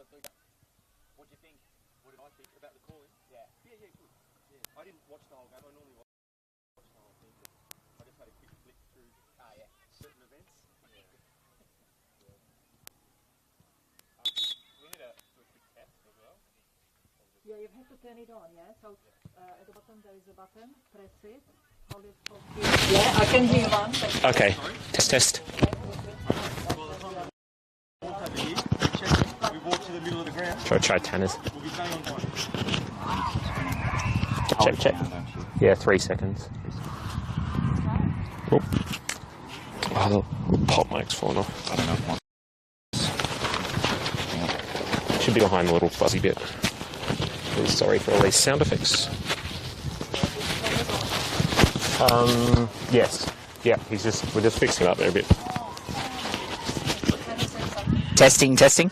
What do you think? What did I think about the calling? Yeah, good. Yeah. I didn't watch the whole game. I normally watch the whole thing. I just had a quick flick through certain events. We need to do a quick test as well. Yeah, you have to turn it on, yeah? So at the bottom there is a button, press it, hold it for yeah, I can hear one. Okay, test. We walk to the middle of the ground. Try Tanner's. We'll be staying on time. Check. Yeah, 3 seconds. Oh, the pop mic's fallen off. I don't know. Should be behind the little fuzzy bit. Really sorry for all these sound effects. Yes. Yeah, we're just fixing it up there a bit. Testing.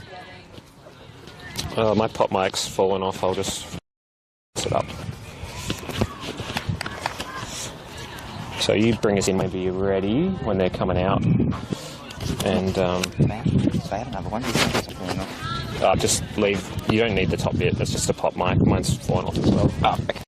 My pop mic's fallen off. I'll just fix it up. So you bring us in maybe you're ready when they're coming out. And So I have another one. just leave. You don't need the top bit. That's just a pop mic. Mine's fallen off as well. Oh, okay.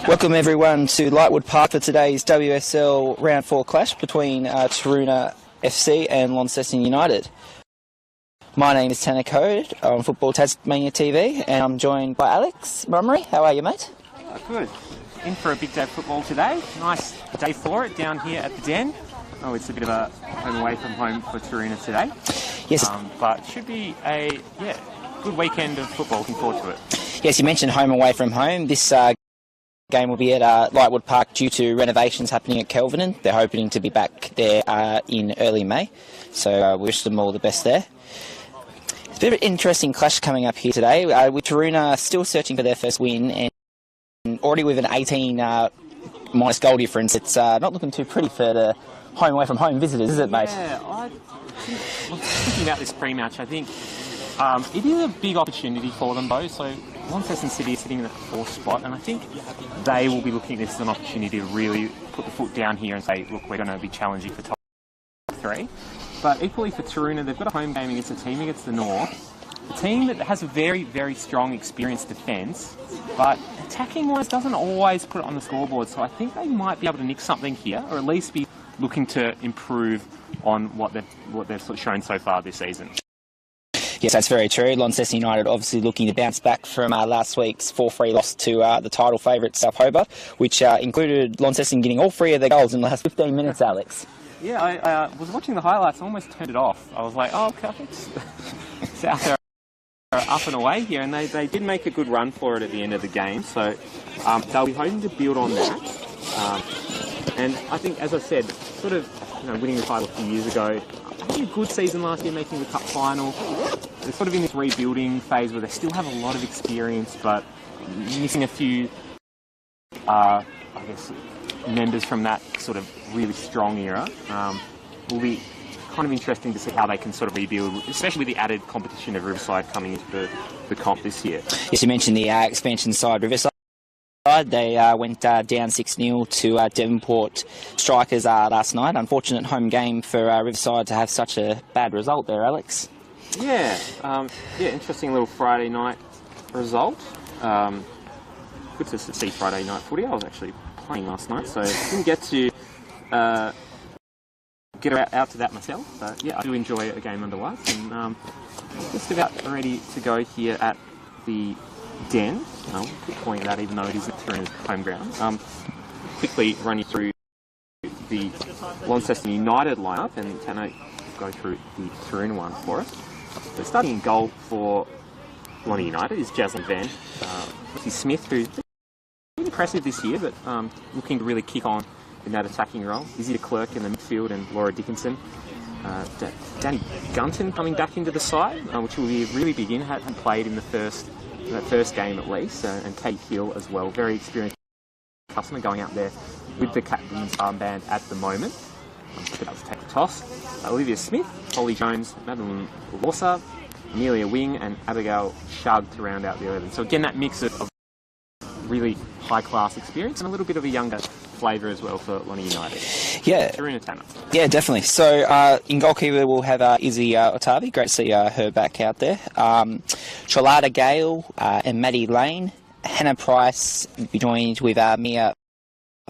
Welcome everyone to Lightwood Park for today's WSL Round 4 clash between Taroona FC and Launceston United. My name is Tanner Code on Football Tasmania TV and I'm joined by Alex Mummery. How are you, mate? Good. In for a big day of football today. Nice day for it down here at the Den. Oh, it's a bit of a home away from home for Taroona today. Yes. But should be a good weekend of football. Looking forward to it. Yes, you mentioned home away from home. This game will be at Lightwood Park due to renovations happening at Kelvin. They're hoping to be back there in early May. So we wish them all the best there. It's a bit of an interesting clash coming up here today, with Taroona still searching for their first win and already with an 18 minus goal difference. It's not looking too pretty for the home away from home visitors, is it, mate? Yeah, I was thinking about this pre-match. I think it is a big opportunity for them both. So Launceston City is sitting in the 4th spot, and I think they will be looking at this as an opportunity to really put the foot down here and say, look, we're going to be challenging for top 3. But equally for Taroona, they've got a home game against a team against the North. A team that has a very, very strong, experienced defence, but attacking-wise doesn't always put it on the scoreboard. So I think they might be able to nick something here, or at least be looking to improve on what they've sort of shown so far this season. Yes, that's very true. Launceston United obviously looking to bounce back from last week's 4-3 loss to the title favourite South Hobart, which included Launceston getting all 3 of their goals in the last 15 minutes, Alex. Yeah, I was watching the highlights. I almost turned it off. I was like, oh, okay, I think South are up and away here, and they did make a good run for it at the end of the game. So they'll be hoping to build on that. And I think, as I said, sort of winning the title a few years ago, I think a good season last year, making the cup final. They're sort of in this rebuilding phase where they still have a lot of experience, but missing a few, I guess, members from that sort of really strong era. Will be kind of interesting to see how they can sort of rebuild, especially with the added competition of Riverside coming into the comp this year. Yes, you mentioned the expansion side, Riverside. They went down 6-0 to Devonport Strikers last night. Unfortunate home game for Riverside to have such a bad result there, Alex. Yeah, interesting little Friday night result. Good to see Friday night footy. I was actually playing last night, so didn't get to get out to that myself. But yeah, I do enjoy a game underway, and just about ready to go here at the Den. Good point of that, even though it isn't Taroona's home ground. Quickly run you through the Launceston United lineup, and Tano go through the Taroona one for us. So starting in goal for Lonnie United is Jaslyn Van. Smith, who's been impressive this year, but looking to really kick on in that attacking role. Izzy de Klerk in the midfield and Laura Dickinson. Danny Gunton coming back into the side, which will be a really big in. Hadn't played in that first game at least, and Kate Hill as well, very experienced customer going out there with the captain's armband at the moment. Pick it up to take the toss. Olivia Smith, Holly Jones, Madeline Lawser, Amelia Wing and Abigail Shug to round out the 11. So again, that mix of really high-class experience and a little bit of a younger flavour as well for Lonnie United. Yeah. Taroona Tanner. Yeah, definitely. So in goalkeeper we'll have Izzy Otavi. Great to see her back out there. Cholada Gale and Maddie Lane. Hannah Price will be joined with Mia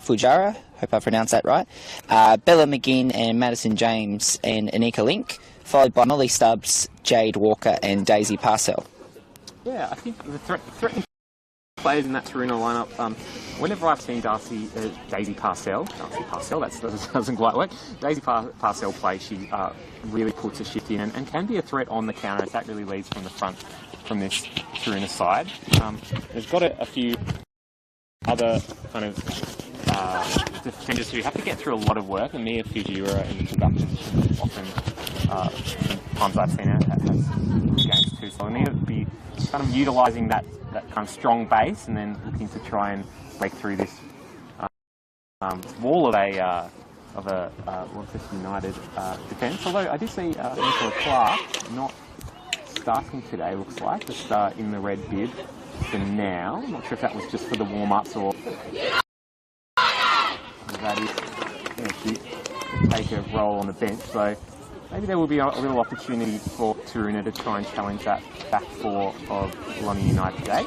Fujara. Hope I pronounced that right. Bella McGinn and Madison James and Anika Link, followed by Molly Stubbs, Jade Walker and Daisy Parcell. Yeah, I think the threatening players in that Taroona lineup, whenever I've seen Daisy Parcell, that doesn't quite work, Daisy Parcell play, she really puts a shift in and can be a threat on the counter. That really leads from the front from this Taroona side. They've got a few other kind of defenders who have to get through a lot of work, and Mia Fujiura in the fullback position often, times I've seen her, has games too. So I need to be kind of utilising that kind of strong base and then looking to try and break through this wall of a Launceston United defence. Although I did see Nicola Clark not starting today, looks like, just in the red bib for now. I'm not sure if that was just for the warm-ups or that is, yeah, she take a role on the bench. So maybe there will be a little opportunity for Taroona to try and challenge that back four of Lonnie United today.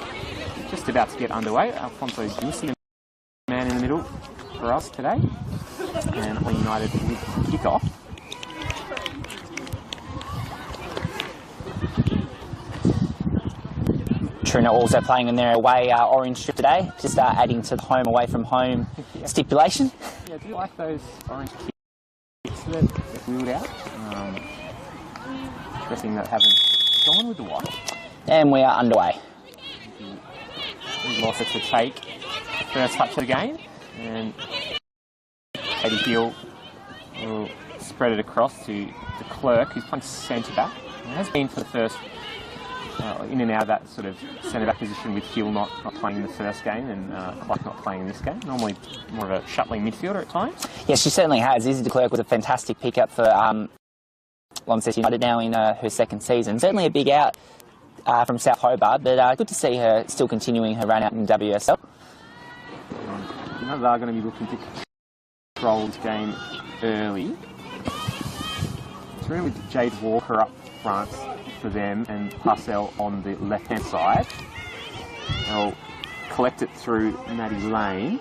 Just about to get underway. Alfonso Giusi, the man in the middle for us today. And Lonnie United with Kickoff. Taroona also playing in their away orange strip today, just adding to the home away from home stipulation. Yeah, do you like those orange kits that wheeled out? Guessing that haven't gone with the white. And we are underway. Lawser to take the first touch of the game, and Katie Hill will spread it across to the Clerk, who's playing centre back. And has been for the first in and out of that sort of centre back position, with Hill not playing in the first game and Clark not playing in this game. Normally more of a shuttling midfielder at times. Yes, she certainly has. Izzy de Klerk was a fantastic pickup for Launceston United now in her second season. Certainly a big out from South Hobart, but good to see her still continuing her run out in WSL. You know, they're going to be looking to control this game early. It's really with Jade Walker up front for them and Parcell on the left-hand side. They'll collect it through Maddie Lane.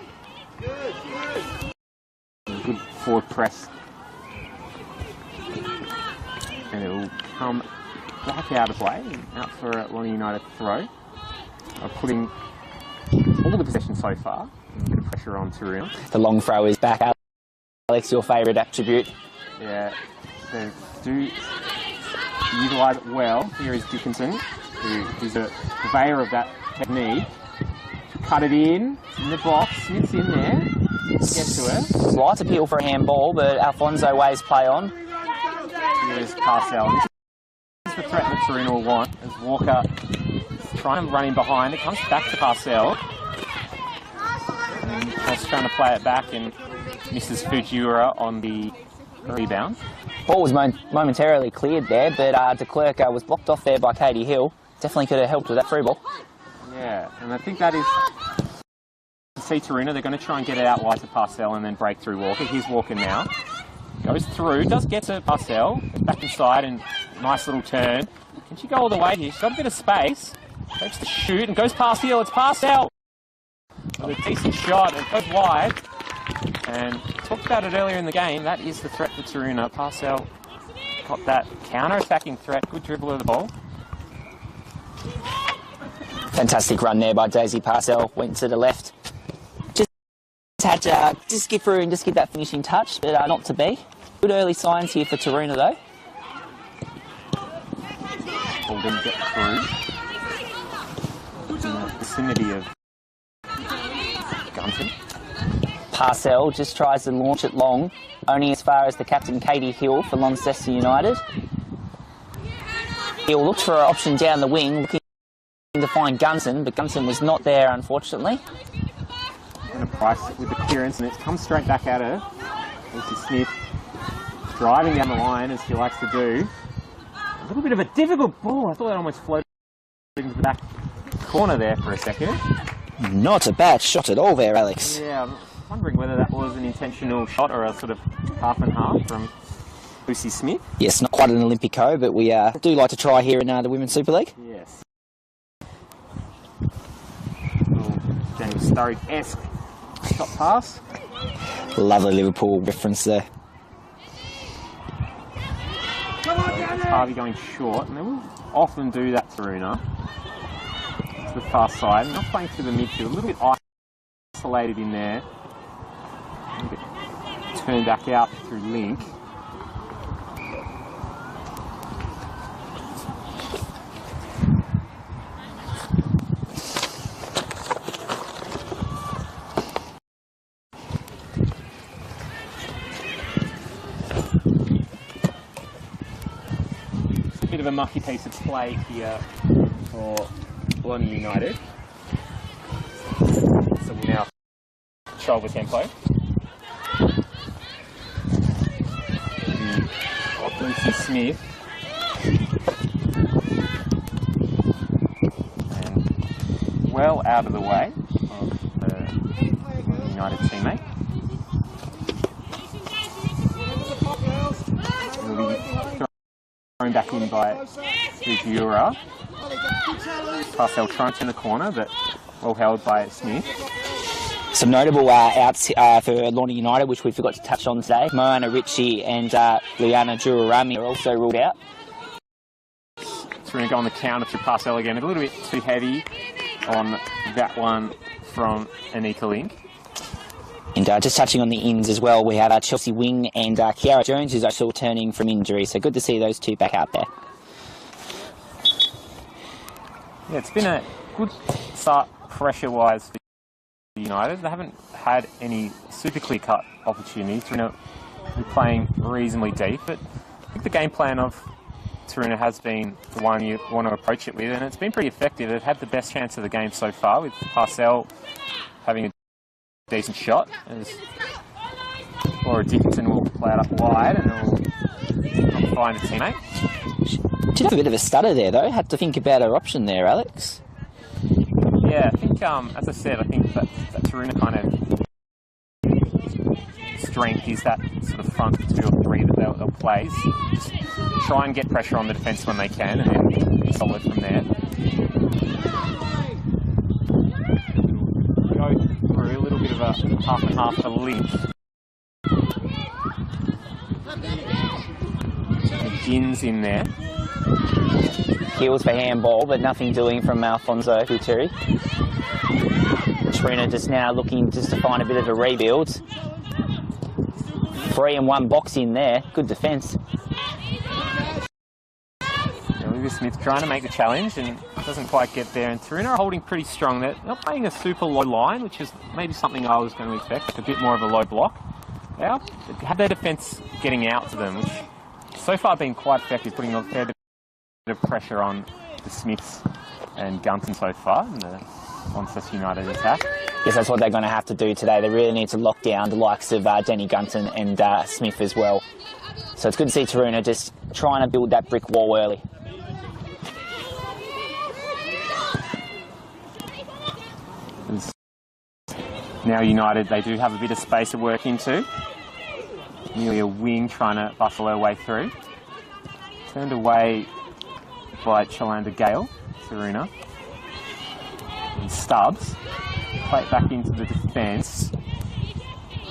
Good forward press. And it'll come back out of play, out for a Lonnie United throw. Putting all the possession so far. A bit of pressure on Taroona. The long throw is back. Alex, your favourite attribute? Yeah, they do utilise it well. Here is Dickinson, who is a purveyor of that technique. Cut it in the box, Smith's in there, get to her. Slight appeal for a handball, but Alfonso waves play on. Here is Parcell. This is the threat that Taroona will want, as Walker is trying to run in behind. It comes back to Parcell. And just trying to play it back, and misses Fujiura on the rebound. Ball was momentarily cleared there, but de Klerk was blocked off there by Katie Hill. Definitely could have helped with that through ball. Yeah, and I think that is to see Taroona. They're going to try and get it out wide to Parcell and then break through Walker. Here's Walker now. Goes through, does get to Parcell, back inside, and nice little turn. Can she go all the way here? She's got a bit of space. Takes the shoot and goes past Hill. It's Parcell. A decent shot. It goes wide. And talked about it earlier in the game. That is the threat for Taroona. Parcell got that counter-attacking threat. Good dribble of the ball. Fantastic run there by Daisy Parcell. Went to the left. Just had to just get through and just get that finishing touch, but not to be. Good early signs here for Taroona though. Ball didn't get through. In the vicinity of Gunton. Parcell just tries to launch it long, only as far as the captain Katie Hill for Launceston United. Hill looked for an option down the wing, looking to find Gunton, but Gunton was not there unfortunately. And a Price with the clearance, and it comes straight back at her. Lucy Smith driving down the line as she likes to do. A little bit of a difficult ball. I thought that almost floated into the back corner there for a second. Not a bad shot at all there, Alex. Yeah, I'm wondering whether that was an intentional shot or a sort of half and half from Lucy Smith. Yes, not quite an Olympico, but we do like to try here in the Women's Super League. Yes. Daniel Sturridge-esque shot pass. Lovely Liverpool reference there. Harvey going short, and they will often do that to Taroona. To the far side, not playing through the midfield, a little bit isolated in there. Turn back out through Link. Bit of a mucky piece of play here for Lonnie United. So we now control the tempo. Lucy Smith. And well out of the way of the United teammate. Thrown back in by Vizura. Parcell trying to turn the corner, but well held by Smith. Some notable outs for Lorna United, which we forgot to touch on today. Moana Ritchie and Liana Jurarami are also ruled out. So we're going to go on the counter to Parcell again. A little bit too heavy on that one from Anika Link. And just touching on the ins as well, we have Chelsea Wing and Kiara Jones, who's also returning from injury. So good to see those two back out there. Yeah, it's been a good start pressure-wise for United. They haven't had any super clear-cut opportunities. Taroona be playing reasonably deep, but I think the game plan of Taroona has been the one you want to approach it with, and it's been pretty effective. They've had the best chance of the game so far, with Parcell having a decent shot, as Laura Dickinson will play it up wide and will find a teammate. Did have a bit of a stutter there though, had to think about her option there, Alex. Yeah, I think, as I said, I think that Taroona kind of strength is that sort of front 2 or 3 that they'll play. Just try and get pressure on the defence when they can and then be solid from there. Go through a little bit of a half and half for Link. Gins in there. Heels for handball, but nothing doing from Alfonso Gutierrez. Taroona just now looking just to find a bit of a rebuild. 3 and 1 box in there. Good defence. Olivia Smith trying to make the challenge and doesn't quite get there. And Taroona are holding pretty strong. They're not playing a super low line, which is maybe something I was going to expect. A bit more of a low block. They have their defence getting out to them, which so far been quite effective, putting a fair bit of pressure on the Smiths and Gunton so far in the Launceston United attack. Yes, that's what they're going to have to do today. They really need to lock down the likes of Denny Gunton and Smith as well. So it's good to see Taroona just trying to build that brick wall early. Now United, they do have a bit of space to work into. Nearly a wing trying to bustle her way through. Turned away by Chalanda Gale, Taroona. And Stubbs. Play it back into the defence.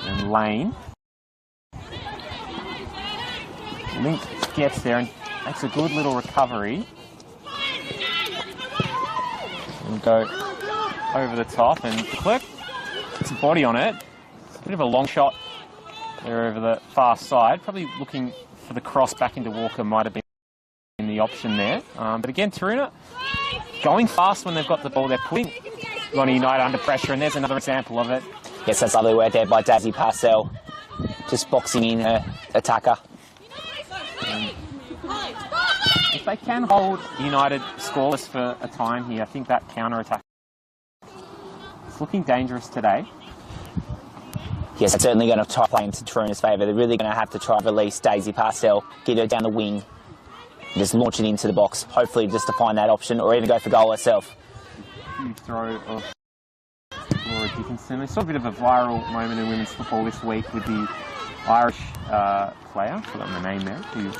And Lane. Link gets there and makes a good little recovery. And go over the top, and de Klerk gets a body on it. It's a bit of a long shot there over the far side. Probably looking for the cross back into Walker might have been the option there. But again, Taroona going fast when they've got the ball. They're putting Lonnie United under pressure, and there's another example of it. Yes, that's lovely work there by Daisy Parcell. Just boxing in her attacker. If they can hold United scoreless for a time here, I think that counter-attack is looking dangerous today. Yes, it's certainly going to try play into Taroona's favour. They're really going to have to try release Daisy Parcell, get her down the wing, and just launch it into the box, hopefully just to find that option, or even go for goal herself. Huge throw of Laura Dickinson. We saw a bit of a viral moment in women's football this week with the Irish player, I've forgotten the name there, who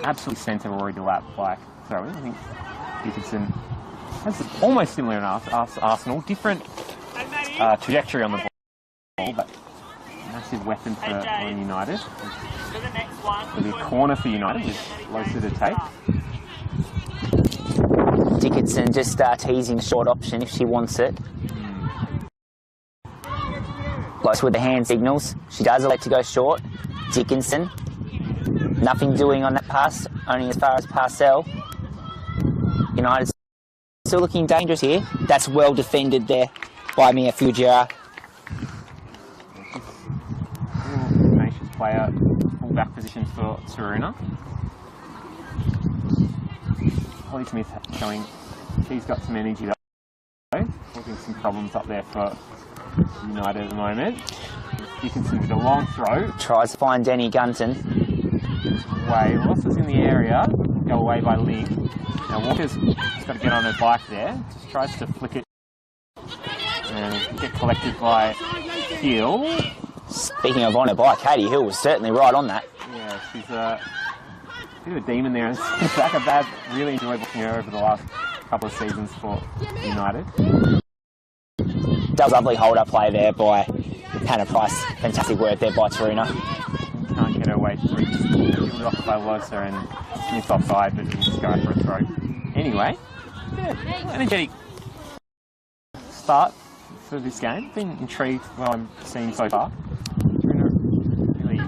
absolutely sent her Rory Delap by throwing. I think Dickinson has almost similar in Arsenal, different trajectory on the ball, but massive weapon for United. There'll be a corner for United with Losa to take. Dickinson just teasing short option if she wants it. Close with the hand signals. She does elect to go short. Dickinson, nothing doing on that pass, only as far as Parcell. United still looking dangerous here. That's well defended there by Mia Fujiara. Tenacious player, full-back position for Taroona. Holly Smith showing she's got some energy though, causing some problems up there for United at the moment. Dickinson with a long throw. Tries to find Denny Gunton. Way, Ross in the area, go away by Ling. Now Walker's just got to get on her bike there, just tries to flick it and get collected by Hill. Speaking of on her bike, Katie Hill was certainly right on that. Yeah, she's a bit of a demon there. I've really enjoyed watching her over the last couple of seasons for United. That was a lovely hold-up play there by Hannah Price. Fantastic work there by Taroona. Can't get her way through. She'll be off by Losa and Smith offside, but she's going for a throw. Anyway, yeah, energetic start for this game. Been intrigued by what I'm seeing so far. Really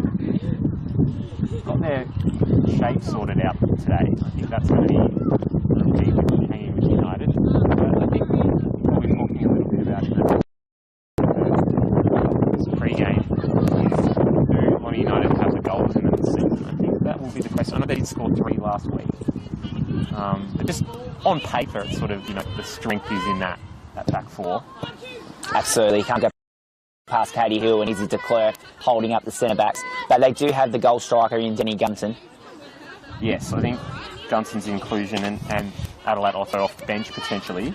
got their shape sorted out today. I think that's going to be key with hanging with United. But I think we'll be talking a little bit about it. This pre-game is do Lonnie United have the goals in the season? I think that will be the question. I know they did score 3 last week. But just on paper, it's sort of, the strength is in that back four. Absolutely, can't go past Katie Hill and Izzy de Klerk holding up the centre-backs. But they do have the goal striker in Denny Gunton. Yes, I think Gunton's inclusion and Adelaide also off the bench potentially,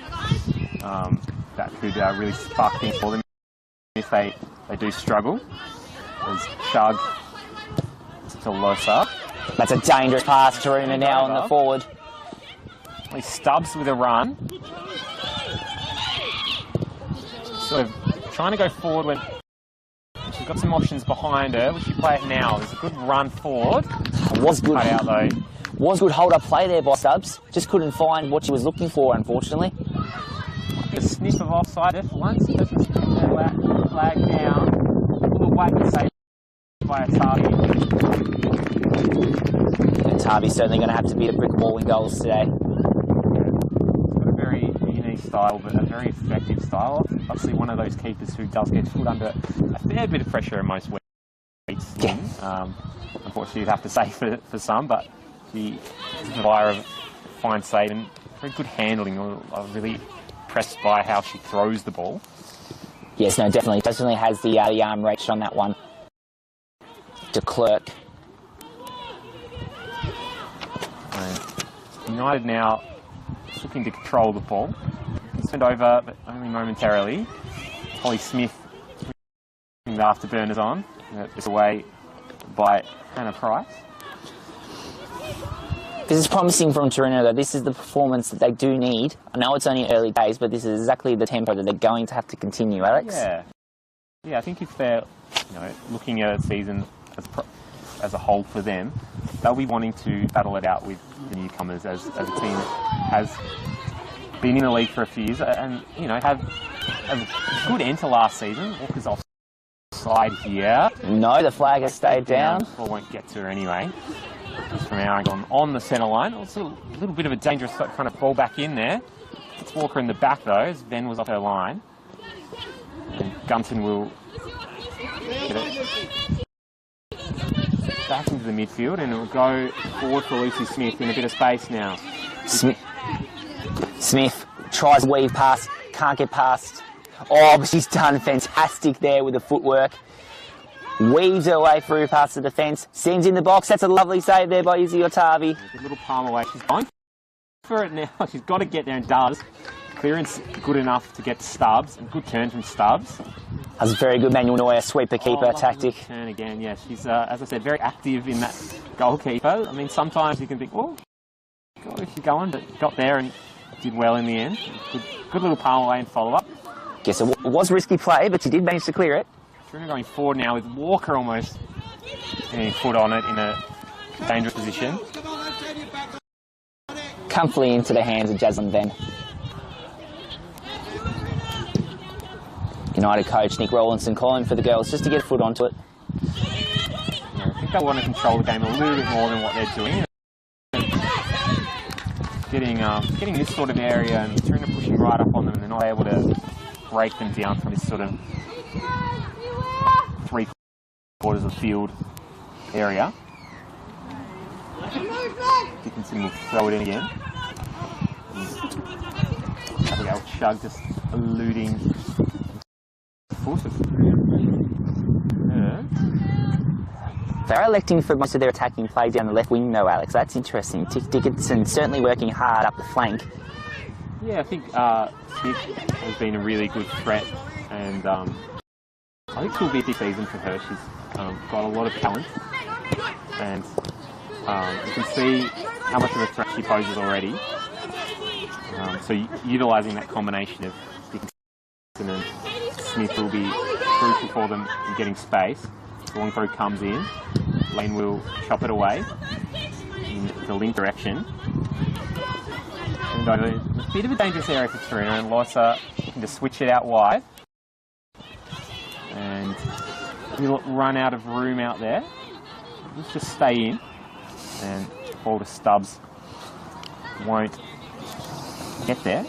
that could really spark things for them if they do struggle. There's Shug to Losa. That's a dangerous pass, Taroona now on the forward. He Stubbs with a run. Sort of trying to go forward when she's got some options behind her. Will she play it now? There's a good run forward. Was good. Cut out though. Was good hold-up play there by Stubbs. Just couldn't find what she was looking for, unfortunately. A sniff of offside if once. Doesn't put the flag down. A little wait and save by Tabi. And Tabi's certainly going to have to beat a brick wall in goals today. Got a very unique style, but a very effective style. Obviously one of those keepers who does get put under a fair bit of pressure in most weeks. Yeah. Unfortunately, you'd have to say for some, but the buyer of fine save and very good handling. I'm really impressed by how she throws the ball. Yes, no, definitely has the arm reach on that one. De Klerk. United now looking to control the ball. Send over, but only momentarily. Holly Smith putting the afterburners on. It's away by Hannah Price. This is promising from Taroona, though. This is the performance that they do need. I know it's only early days, but this is exactly the tempo that they're going to have to continue, Alex. Yeah, I think if they're looking at a season as a whole for them, they'll be wanting to battle it out with the newcomers as a team has been in the league for a few years and have a good end to last season. Walker's offside here. No, the flag has stayed down. I won't get to her anyway. Just from our angle on the centre line. Also a little bit of a dangerous kind of ball back in there. It's Walker in the back though, as Ben was off her line. And Gunton will get it back into the midfield and it will go forward for Lucy Smith in a bit of space now. Smith tries to weave past, can't get past. Oh, but she's done fantastic there with the footwork. weaves her way through past the defence, sends in the box. That's a lovely save there by Izzy Otavi. Good little palm away. She's going for it now. She's got to get there and does. Clearance good enough to get to Stubbs, and good turn from Stubbs. That's a very good Manuel Neuer sweeper-keeper tactic. Turn again, yeah. She's, as I said, very active in that goalkeeper. I mean, sometimes you can think, oh, God, where's she going? But got there and did well in the end. Good little palm away and follow-up. Guess it was risky play, but she did manage to clear it. Taroona going forward now with Walker almost getting foot on it in a dangerous position. Comfortably into the hands of Jaslyn Venn. United coach Nick Rollinson calling for the girls just to get a foot onto it. Yeah, I think they want to control the game a little bit more than what they're doing. Getting this sort of area and Taroona pushing right up on them, and they're not able to break them down from this sort of 3/4 of field area. Dickinson will throw it in again. Abigail Shug just eluding foot of her. They're electing for most of their attacking play down the left wing though, Alex. That's interesting. Dickinson certainly working hard up the flank. Yeah, I think Tick has been a really good threat, and I think it will be a big season for her. She's got a lot of talent, and you can see how much of a threat she poses already. So utilising that combination of Dickinson and Smith will be crucial for them in getting space. The long throw comes in. Lane will chop it away in the link direction. And a bit of a dangerous area for Taroona, and Lysa looking to switch it out wide. And we'll run out of room out there. Let's just stay in. And ball to Stubbs won't get there.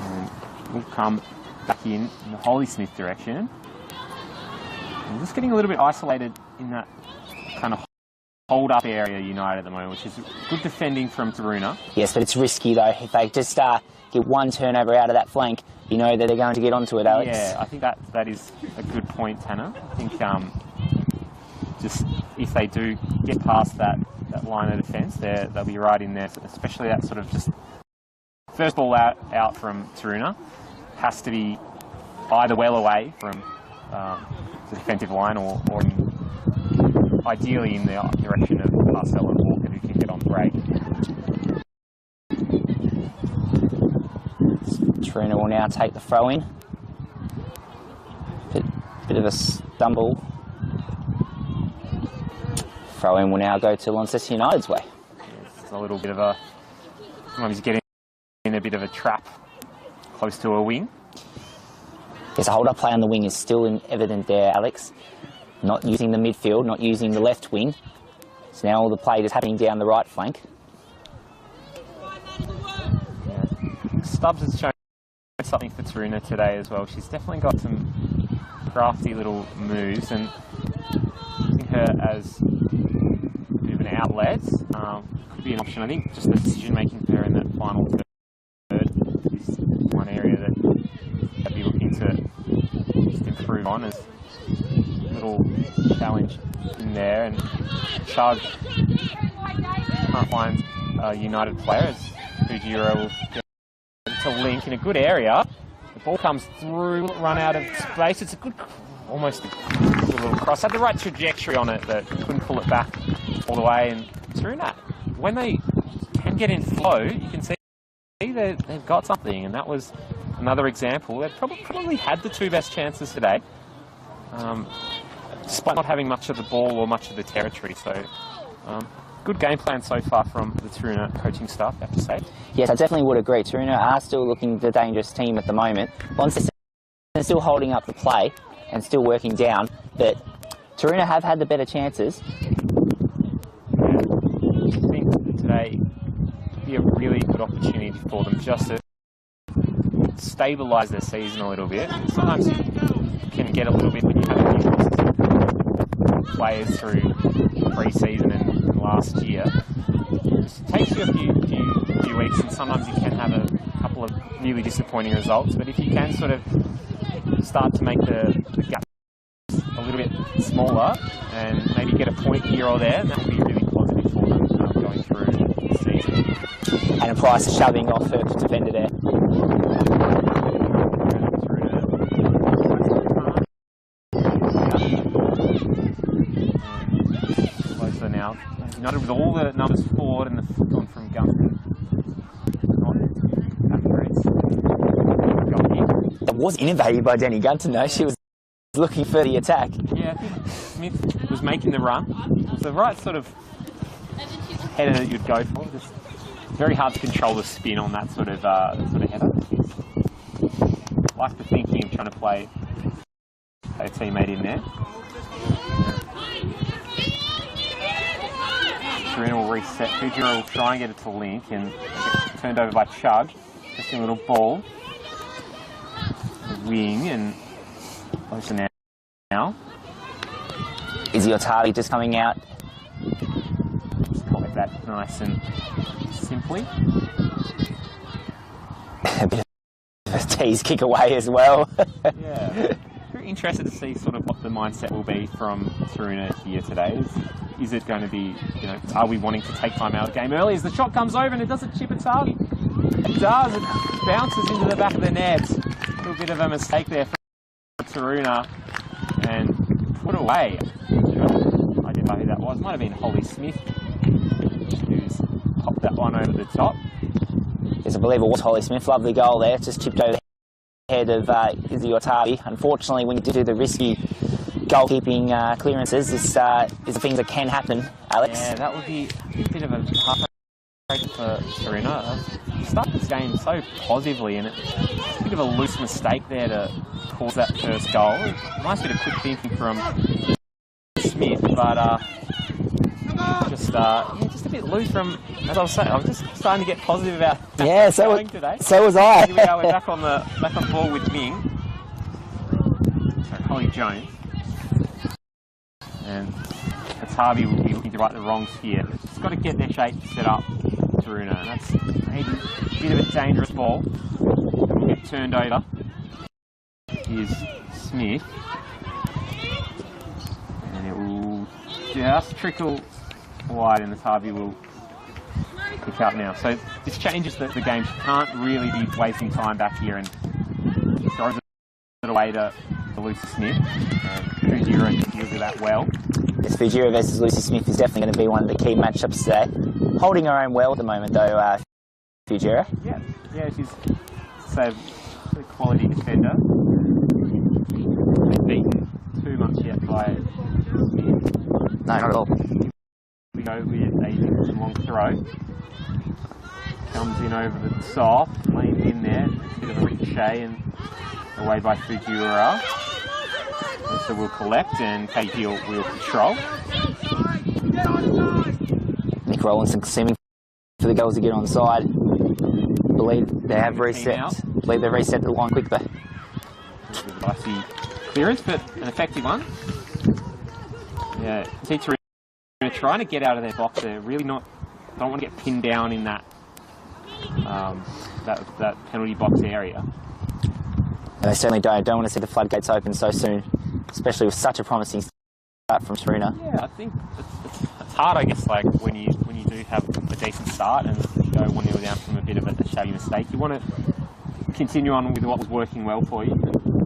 And we'll come back in the Holly Smith direction. And just getting a little bit isolated in that kind of hold-up area, United, at the moment, which is good defending from Taroona. Yes, but it's risky though. If they just get one turnover out of that flank, you know that they're going to get onto it, Alex. Yeah, I think that is a good point, Tanner. I think just if they do get past that line of defence, they'll be right in there, especially that sort of just first ball out from Taroona has to be either well away from the defensive line or ideally in the direction of Marcel and Walker, who can get on the break. Taroona will now take the throw in. Bit of a stumble. Throw in will now go to Launceston United's way. It's a little bit of sometimes you get in a bit of a trap close to a wing. Yes, a hold-up play on the wing is still evident there, Alex. Not using the midfield, not using the left wing. So now all the play is happening down the right flank. Yeah. Stubbs has shown something for Taroona today as well. She's definitely got some crafty little moves, and using her as a bit of an outlet could be an option. I think just the decision-making for her in that final third is one area that I'd be looking to just improve on, as little challenge in there, and Chug can't find a United player as Fujiro will get to link in a good area. The ball comes through, run out of space. It's a good, almost a good little cross. Had the right trajectory on it, but couldn't pull it back all the way. And Taroona, when they can get in flow, you can see they've got something, and that was another example. They've probably had the two best chances today, despite not having much of the ball or much of the territory. So good game plan so far from the Taroona coaching staff, I have to say. Yes, I definitely would agree. Taroona are still looking the dangerous team at the moment. Launceston are still holding up the play and still working down, but Taroona have had the better chances. Yeah. I think today would be a really good opportunity for them just to stabilise their season a little bit. Sometimes you can get a little bit when you have a new players through pre-season and last year. It takes you a few weeks, and sometimes you can have a couple of new really disappointing results. But if you can sort of start to make the gap a little bit smaller and maybe get a point here or there, that would be really positive for them going through the season. And Price shoving off her defender there. Closer now. United with all the numbers forward and the on from Gunston. Not accurate. It was innovative by Jenny Gunton though. She was looking for the attack. Yeah, I think Smith was making the run. It was the right sort of header that you'd go for. Just very hard to control the spin on that sort of header. Like the thinking of trying to play a teammate in there. Taroona will reset. Fujira will try and get it to Link and get turned over by Chug. Just a little ball. The wing and closer now. Izzy Otari just coming out. Just collect that nice and simply. A bit of a tease kick away as well. Yeah. Very interested to see sort of what the mindset will be from Taroona here today. Is it going to be, are we wanting to take time out of the game early as the shot comes over and it doesn't chip its target? It does. It bounces into the back of the net. A little bit of a mistake there for Taroona and put away. I didn't know who that was. Might have been Holly Smith who's popped that one over the top. Yes, I believe it was Holly Smith. Lovely goal there. Just tipped over the head of Izzy Otari. Unfortunately, when you do the risky goalkeeping clearances, this is the things that can happen, Alex. Yeah, that would be a bit of a heartbreak for Taroona. Started this game so positively and it's a bit of a loose mistake there to cause that first goal. Nice bit of quick thinking from Smith, but just a bit loose from, as I was saying, I was just starting to get positive about today. So was I. Here we are, we're back on board with Ming. Sorry, Holly Jones. And Atabi will be looking to right the wrongs here. Just got to get their shape set up, Taroona. And that's maybe a bit of a dangerous ball. It will get turned over. Here's Smith. And it will just trickle wide and Atabi will pick up now. So this changes the game. She can't really be wasting time back here and throws it away to Lucy Smith. And Fujira deals with that well. Yes, Fujira versus Lucy Smith is definitely going to be one of the key matchups today. Holding her own well at the moment though, Fujira. Yeah, she's a quality defender. Not beaten too much yet by Smith. No, not at all. We go with a long throw. Comes in over the top, lanes in there, bit of a ricochet and away by Fujira. So we'll collect and KP will control. Nick Rollinson seeming for the goals to get on side. Believe they have reset. Believe they've reset the line quick though. Icy clearance, but an effective one. Yeah, Taroona trying to get out of their box there. Really don't want to get pinned down in that that penalty box area. They certainly don't want to see the floodgates open so soon, especially with such a promising start from Taroona. Yeah, I think it's hard, I guess, like when you do have a decent start and you go 1-0 down from a bit of a shabby mistake. You want to continue on with what was working well for you. You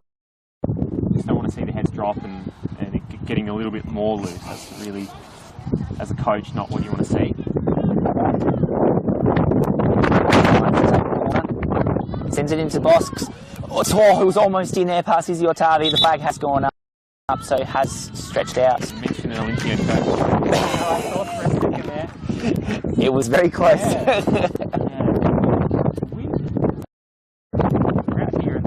just don't want to see the heads drop and it getting a little bit more loose. That's really, as a coach, not what you want to see. Sends it into the box. Oh, it was almost in there past Izzy Otari. The flag has gone up, so it has stretched out. You mentioned an Olympian coach. I thought for a second there. It was very close. Yeah. We're out here at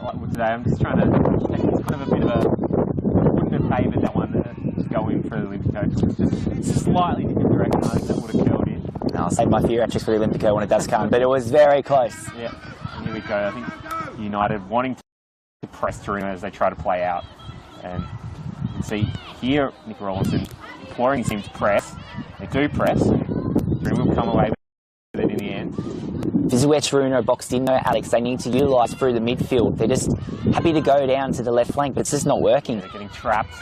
Lightwood today. I'm just trying to check. It's kind of a bit of a... wouldn't have favoured that one to go in for the Olympico. It's just slightly different direction. I think that would have curled in. No, I'll save my theatrics for the Olympico when it does come, but it was very close. Yeah, and here we go. I think United wanting to press Taroona as they try to play out. And you can see here Nick Rollinson imploring his team to press. They do press. Taroona will come away with it in the end. This is where Taroona are boxed in though, Alex. They need to utilise through the midfield. They're just happy to go down to the left flank, but it's just not working. They're getting trapped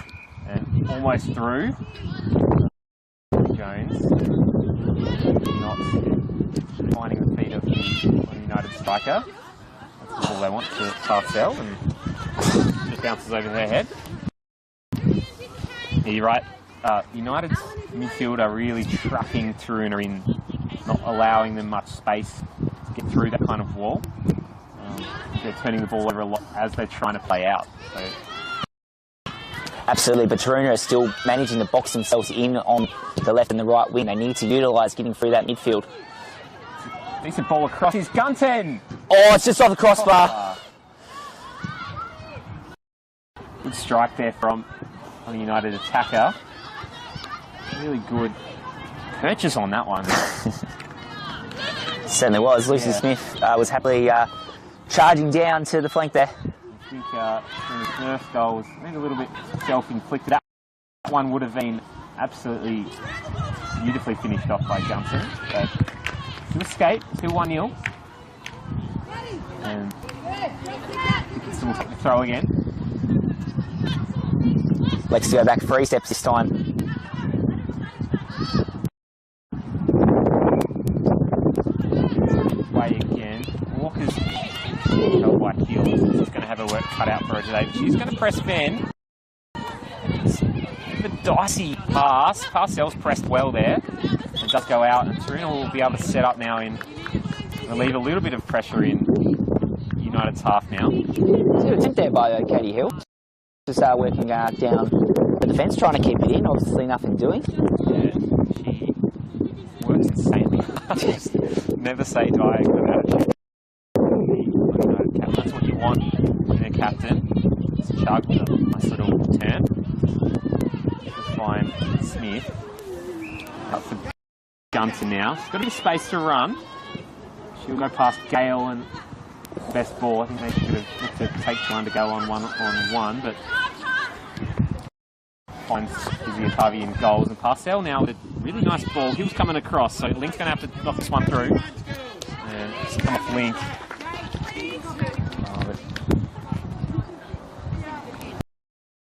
and almost through. Jones not finding the feet of the United striker. That's all they want to Parcell, and just bounces over their head. Yeah, you're right. United's midfield are really trapping Taroona in, not allowing them much space to get through that kind of wall. They're turning the ball over a lot as they're trying to play out. So. Absolutely, but Taroona are still managing to box themselves in on the left and the right wing. They need to utilise getting through that midfield. Decent ball across. He's Gunton! Oh, it's just off the crossbar. Good strike there from the United attacker. Really good purchase on that one. Certainly was. Lucy Smith was happily charging down to the flank there. I think the first goal was maybe a little bit self-inflicted. That one would have been absolutely beautifully finished off by Johnson. But to escape, still 1-0. And Dickinson will take the throw again. Lex to go back 3 steps this time. Way again. Walker's held by heels. She's going to have her work cut out for her today. But she's going to press Ben. It's a bit of a dicey pass. Parcell's pressed well there. It does go out, and Taroona will be able to set up now and relieve a little bit of pressure in United's half now. Good attempt there by Katie Hill. Just working down the defence, trying to keep it in. Obviously nothing doing. Yeah, she works insanely hard. Never say die about it. That's what you want in a captain. It's Chug with a nice little turn. She'll find Smith. Up for Gunton now. She's got a bit of space to run. She'll go past Gale and best ball. I think they could have looked to take one to go on one, but finds Izzy Atavi in goals. And Parcell now with a really nice ball. Hill's coming across, so Link's going to have to knock this one through. And it's come off Link.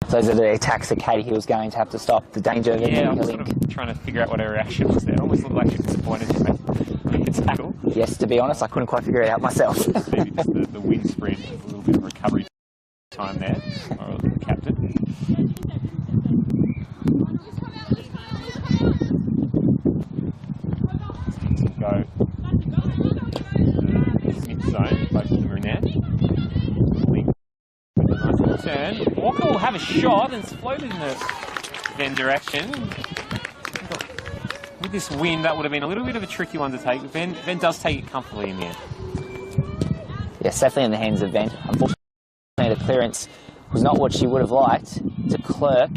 Those are the attacks that Katie Hill's going to have to stop. The danger of it. Yeah, I'm sort of trying to figure out what her reaction was there. It almost looked like she was disappointed in the tackle. Yes, to be honest, I couldn't quite figure it out myself. Maybe just the wind spread, a little bit of recovery time there, or the captain. Go Smith zone, both of them are in there. Link. Nice little turn. Walker will have a shot and it's floated in the Venn direction. With this wind, that would have been a little bit of a tricky one to take. Venn does take it comfortably in the end. Yes, definitely in the hands of Venn. Unfortunately, the clearance was not what she would have liked. To Clerk,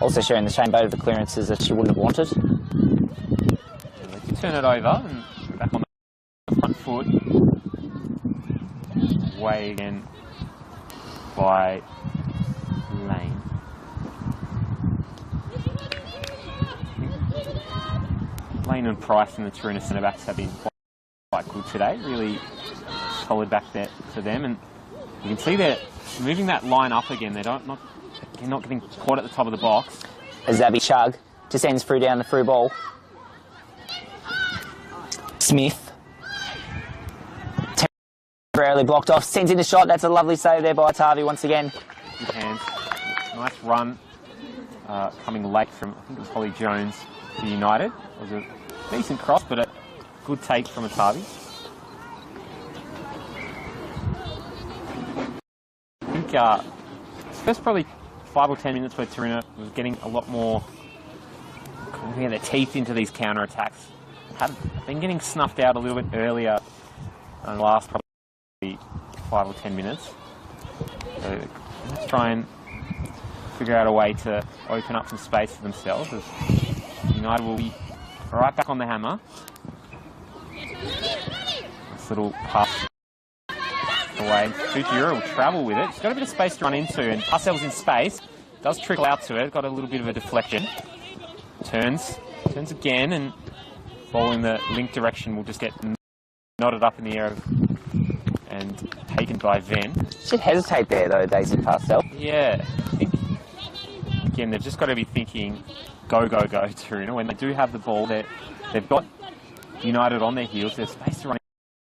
also sharing the same boat of the clearances that she wouldn't have wanted. They can turn it over and back on the front foot. Way again by Lane. Lane and Price and the Taroona centre backs have been quite good today. Really solid back there for them, and you can see they're moving that line up again. They're not getting caught at the top of the box. As Abby Chug just ends through down the through ball. Smith. Temporarily blocked off, sends in the shot. That's a lovely save there by Tavi once again. Good hands. Nice run coming late from, I think it was Holly Jones for United. It was a decent cross, but a good take from Atavi. I think first probably 5 or 10 minutes where Taroona was getting a lot more getting their teeth into these counter-attacks. Had been getting snuffed out a little bit earlier in the last probably 5 or 10 minutes. So let's try and figure out a way to open up some space for themselves, as United will be right back on the hammer. This little pass away. Fujira will travel with it. She's got a bit of space to run into, and Parcell's in space. Does trickle out to it. Got a little bit of a deflection. Turns again, and following the link direction will just get nodded up in the air and taken by Venn. Should hesitate there though, Daisy Parcell. Yeah, I think, again, they've just got to be thinking, go, go, go, Taroona. When they do have the ball, they've got United on their heels, there's space to run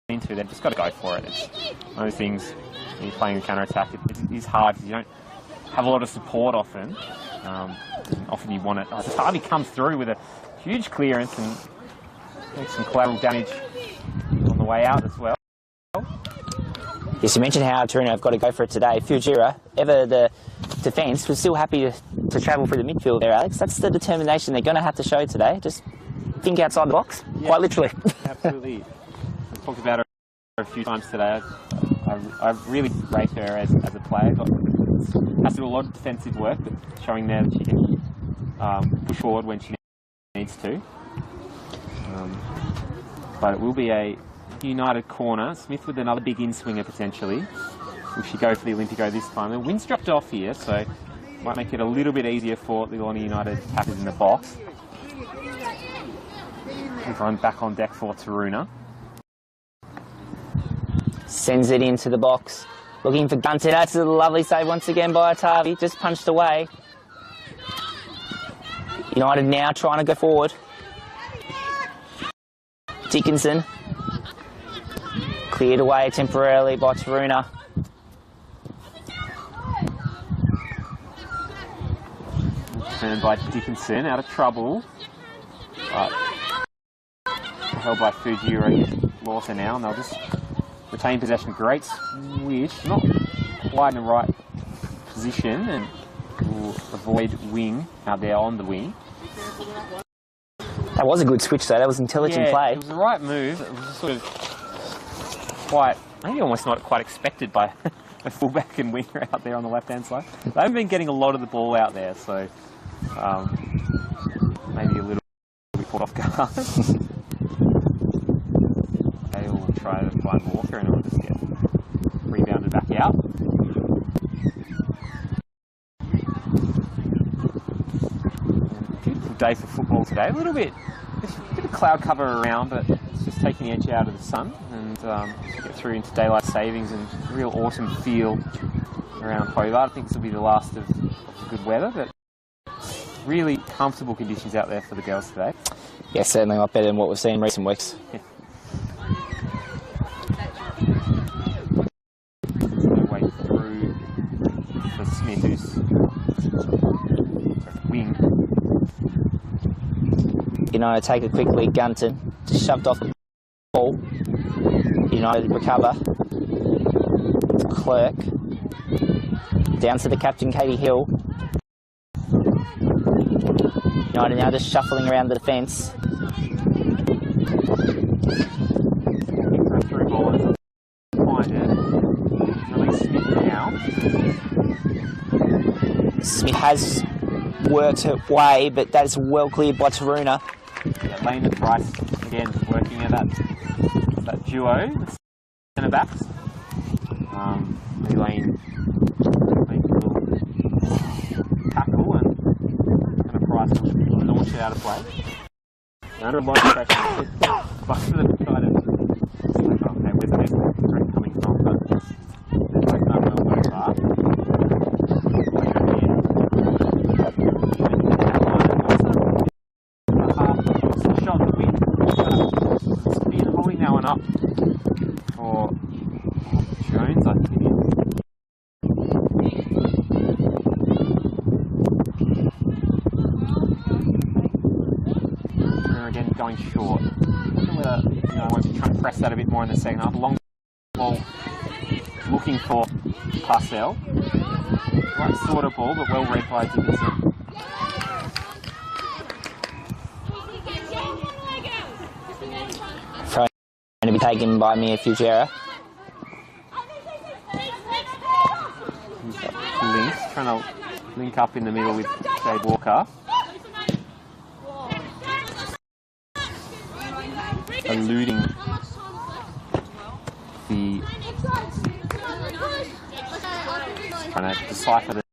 into, they've just got to go for it. It's one of those things, when you're playing the counter-attack, it is hard because you don't have a lot of support often. Often you want it. Oh, Harvey comes through with a huge clearance and makes some collateral damage on the way out as well. Yes, you mentioned how Taroona have got to go for it today. Fujira, ever the defence, was still happy to travel through the midfield there, Alex. That's the determination they're going to have to show today. Just think outside the box, quite literally. Absolutely. I've talked about her a few times today. I really rate her as a player. Has to do a lot of defensive work, but showing there that she can push forward when she needs to. But it will be a United corner. Smith with another big in-swinger potentially. Will she go for the Olympico this time? The wind's dropped off here, so might make it a little bit easier for the Lonnie United attackers in the box. Everyone back on deck for Taroona. Sends it into the box. Looking for Gunter. That's a lovely save once again by Atavi. Just punched away. United now trying to go forward. Dickinson. Cleared away temporarily by Taroona. Turned by Dickinson, out of trouble. Held by Fujira. Lawson now, and they'll just retain possession. Great switch, not quite in the right position, and will avoid wing out there on the wing. That was a good switch though, that was intelligent play. It was the right move. It was sort of quite, maybe almost not quite expected by a fullback and winger out there on the left-hand side. They haven't been getting a lot of the ball out there, so maybe a little bit caught off guard. They will try to find Walker and it'll just get rebounded back out. Beautiful day for football today. A little bit, there's a bit of cloud cover around, but it's just taking the edge out of the sun and get through into daylight savings and real autumn feel around Hobart. I think this will be the last of the good weather, but really comfortable conditions out there for the girls today. Yeah, certainly a lot better than what we've seen in recent weeks. Yeah. No way through for Smith, who's wing. United take a quick lead. Gunton just shoved off the ball. United recover. Clerk. Down to the captain, Katie Hill. United now just shuffling around the defence. Through ball. Find it. Release Smith now. Smith has worked her way, but that is well cleared by Taroona. Yeah, Lane and Price again working at that duo, centre backs. Lane make a little tackle and Price will launch it out of play. Under a lot of pressure, but for the side it's like, okay, where's the next threat coming from? But they're both done well so far. Shot the win. Speed holding that one up for Jones, I think it is. And again, going short. I want to try and press that a bit more in the second half. Long ball, looking for Parcell. Right sort of ball, but well read by Dickinson. Going to be taken by Mia Fujera. Links, trying to link up in the middle with Jade Walker. Eluding the... trying to decipher the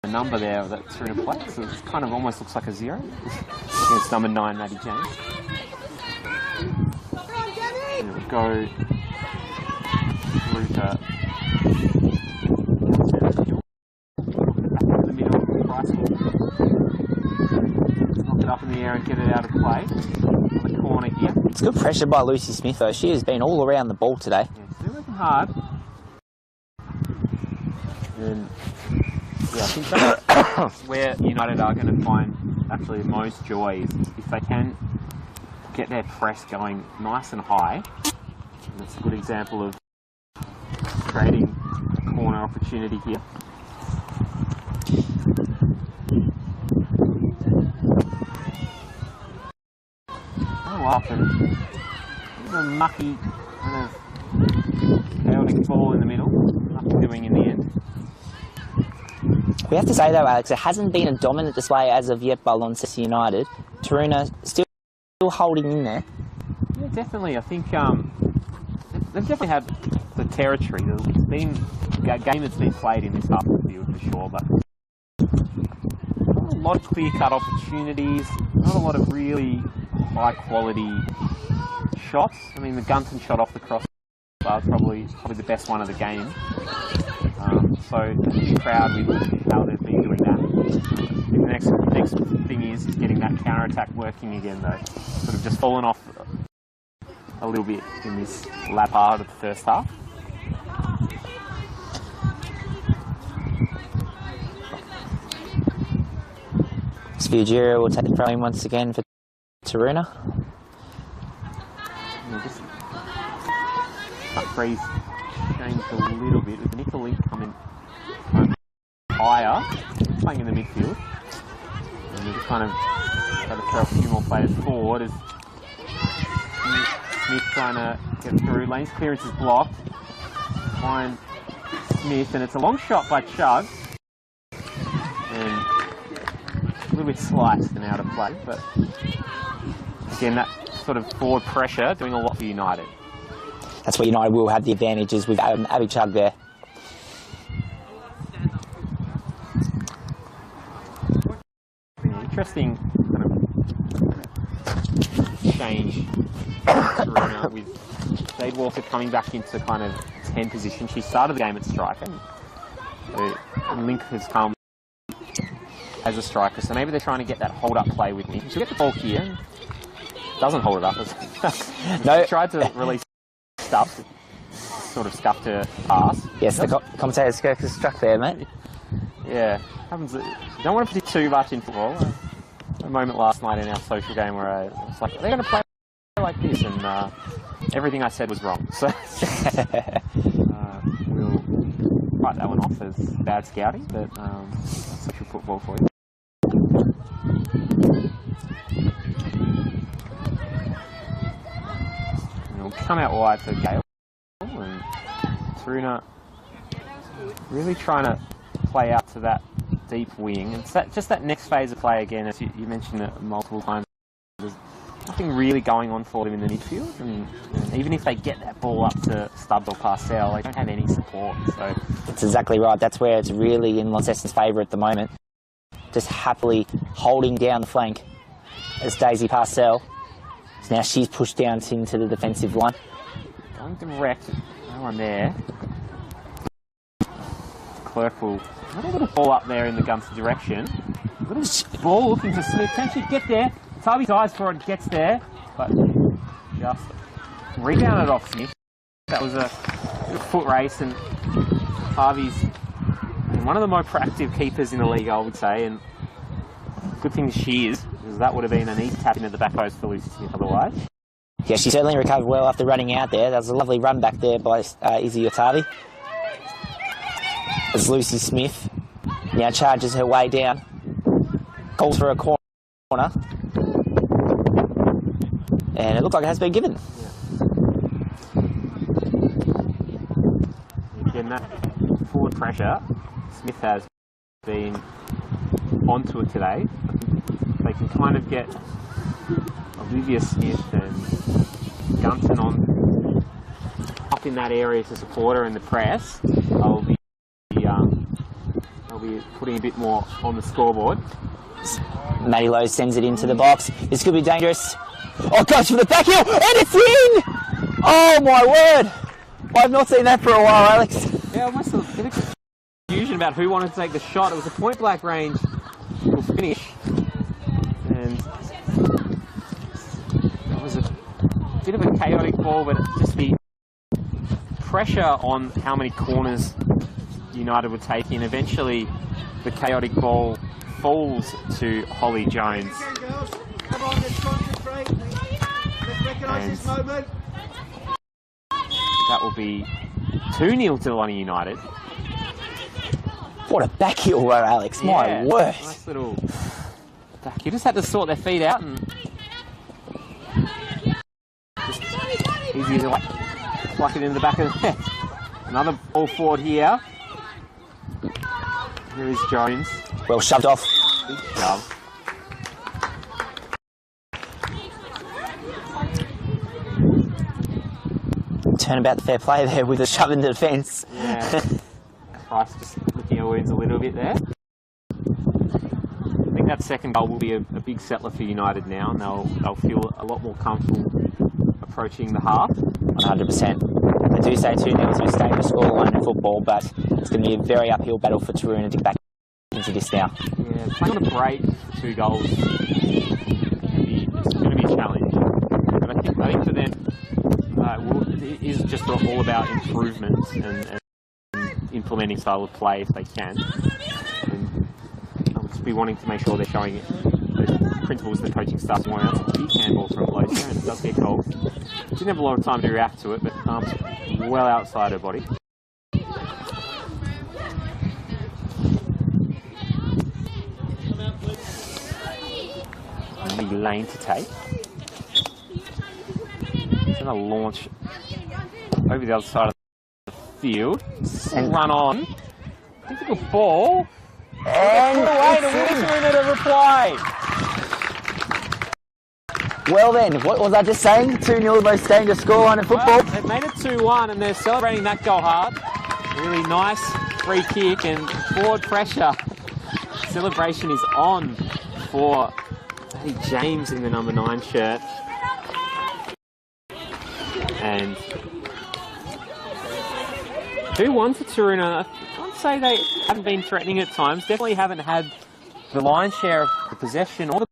number there that's through the play, so it kind of almost looks like a 0. It's number 9, Maddie James. go through to the middle. Price will knock it up in the air and get it out of play. On the corner here. It's good pressure by Lucy Smith though. She has been all around the ball today. Yeah, they're working hard. And yeah, I think that's where United are going to find actually most joy is if they can get their press going nice and high. And that's a good example of creating a corner opportunity here. Oh, often a mucky kind of chaotic ball in the middle. Nothing doing in the end. We have to say though, Alex, it hasn't been a dominant display as of yet by Launceston United. Taroona still holding in there. Yeah, definitely. I think they've definitely had the territory. It's been a game that's been played in this half of the field for sure, but not a lot of clear-cut opportunities, not a lot of really high-quality shots. I mean, the Gunton shot off the crossbar is probably the best one of the game. So I'm pretty proud with how they've been doing that. The next thing is getting that counter-attack working again though. Sort of just fallen off a little bit in this latter part of the first half. Sviagiro will take the throw in once again for Taroona. That freeze changed a little bit with Nicola Link coming higher, playing in the midfield. And we just kind of try to throw a few more players forward as Smith trying to get through. Lane's clearance is blocked. Find Smith, and it's a long shot by Chug. And a little bit sliced and out of play, but again, that sort of forward pressure doing a lot for United. That's where United will have the advantages with Abby Chug there. Interesting kind of change with Jade Walker coming back into kind of 10 position. She started the game at striker. And Link has come as a striker, so maybe they're trying to get that hold-up play with me. She'll get the ball here. Doesn't hold it up. No. She tried to release stuff, sort of scuffed her pass. Yes, the commentator's struck there, mate. Yeah, happens. You don't want to put too much in football. A moment last night in our social game where I was like, they're going to play like this, and everything I said was wrong. So we'll write that one off as bad scouting, but that's social football for you. And we'll come out wide for Gale, and Taroona really trying to play out to that deep wing, and it's just that next phase of play again, as you mentioned it multiple times. There's nothing really going on for them in the midfield, and even if they get that ball up to Stubbs or Parcell, they don't have any support. So that's exactly right. That's where it's really in Launceston's favour at the moment. Just happily holding down the flank as Daisy Parcell. So now she's pushed down into the defensive line. Going direct, no one there. Clerk will not a little ball up there in the Gunter direction. A little ball looking to Smith. Can she get there? Tavi's eyes for it, gets there, but just rebounded off Smith. That was a foot race, and Harvey's one of the more proactive keepers in the league, I would say, and good thing she is, because that would have been an easy tap into the back post for Lucy Smith otherwise. Yeah, she certainly recovered well after running out there. That was a lovely run back there by Izzy Otavi. As Lucy Smith now charges her way down, calls for a corner, and it looks like it has been given. Yeah. Again, that forward pressure, Smith has been onto it today. They can kind of get Olivia Smith and Gunton on up in that area to support her in the press. They'll be putting a bit more on the scoreboard. Maddie Lowe sends it into the box. This could be dangerous. Oh, goes for the back heel, and it's in! Oh my word! I've not seen that for a while, Alex. Yeah, almost a bit of confusion about who wanted to take the shot. It was a point blank range finish, and it was a bit of a chaotic ball, but just the pressure on how many corners United would take in. Eventually, the chaotic ball falls to Holly Jones. Come on, let's concentrate. Let's recognise this moment. That will be 2-0 to Lonnie United. What a back heel row, Alex. My word. Nice little back. You just had to sort their feet out and just easy to pluck it in the back of the net. Another ball forward here. Here is Jones. Well shoved off. Big shove. Turnabout the fair play there with a shove into defence. Yeah. Price just licking her wounds a little bit there. I think that second goal will be a big settler for United now, and they'll feel a lot more comfortable approaching the half. 100%. I do say 2-0 is a dangerous scoreline in football, but it's going to be a very uphill battle for Taroona to get back into this now. Yeah, playing on a break for 2 goals it's going to be a challenge. But I think for them, it is just all about improvements and implementing style of play if they can. And I'll just be wanting to make sure they're showing the principles the coaching staff want. That's a big handball from Loza, and it does get goal. Didn't have a lot of time to react to it, but arms well outside her body. Only lane to take. It's going to launch over the other side of the field and run on. Difficult ball. And put away to Taroona to reply. Well then, what was I just saying? 2-0, the most dangerous scoreline in football. Well, they've made it 2-1 and they're celebrating that goal hard. Really nice free kick and forward pressure. Celebration is on for James in the number 9 shirt. And 2-1 for Taroona. I can't say they haven't been threatening at times. Definitely haven't had the lion's share of the possession or the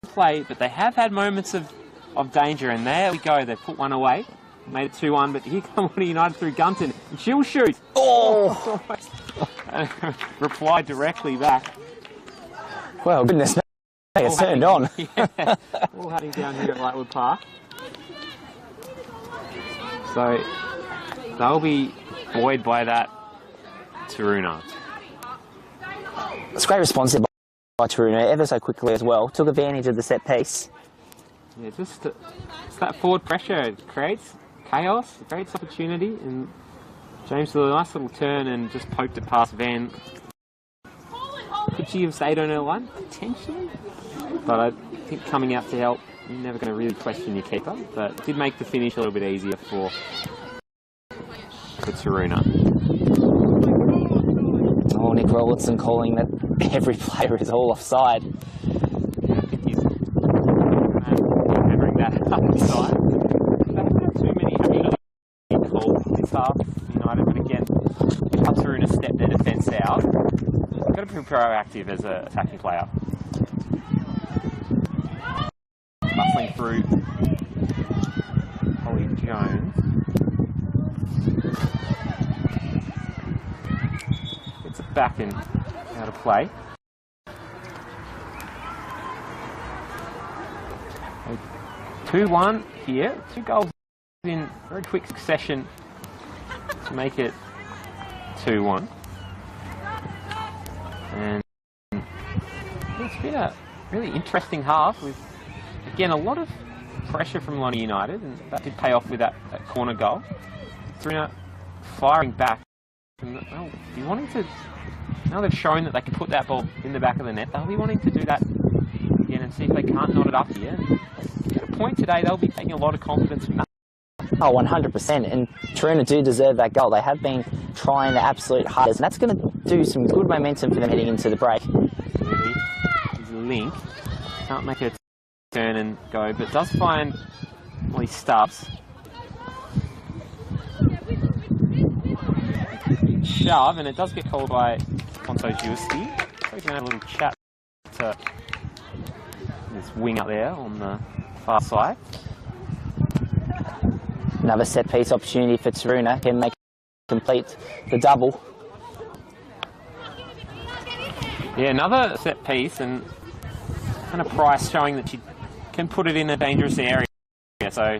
play, but they have had moments of danger. And there we go. They put one away. Made it 2-1, but here come Lonnie United through Gunton. And she'll shoot. Oh! Reply directly back. Well, goodness me. It's turned on. Yeah, all happening down here at Lightwood Park. So they'll be buoyed by that, Taroona. It's a great response by Taroona, ever so quickly as well. Took advantage of the set piece. Yeah, just it's that forward pressure. It creates chaos, it creates opportunity, and James did a nice little turn and just poked it past Van. Could she have stayed on her line? Potentially. But I think coming out to help, you're never going to really question your keeper. But it did make the finish a little bit easier for Taroona. Oh, Nick Rollinson calling that every player is all offside. Yeah, I think he's hammering that upside. They haven't had too many happy calls this half, United. But again, how Taroona stepped their defence out. You've got to be proactive as an attacking player. Bustling through Holly Jones. Gets it back and out of play. 2-1 here. 2 goals in very quick succession to make it 2-1. And it's been a really interesting half with, again, a lot of pressure from Lonnie United, and that did pay off with that corner goal. Taroona firing back, and they'll be wanting to, now they've shown that they can put that ball in the back of the net, they'll be wanting to do that again and see if they can't knot it up here. Get a point today, they'll be taking a lot of confidence from that. Oh, 100%. And Taroona do deserve that goal. They have been trying the absolute hardest, and that's going to do some good momentum for them heading into the break. His link can't make a turn and go, but does find Molly Stubbs. shove, and it does get called by Ponto Giusti. So we can have a little chat to this wing up there on the far side. Another set piece opportunity for Taroona. Can they complete the double? Yeah, another set piece, and kind of Price showing that she can put it in a dangerous area. So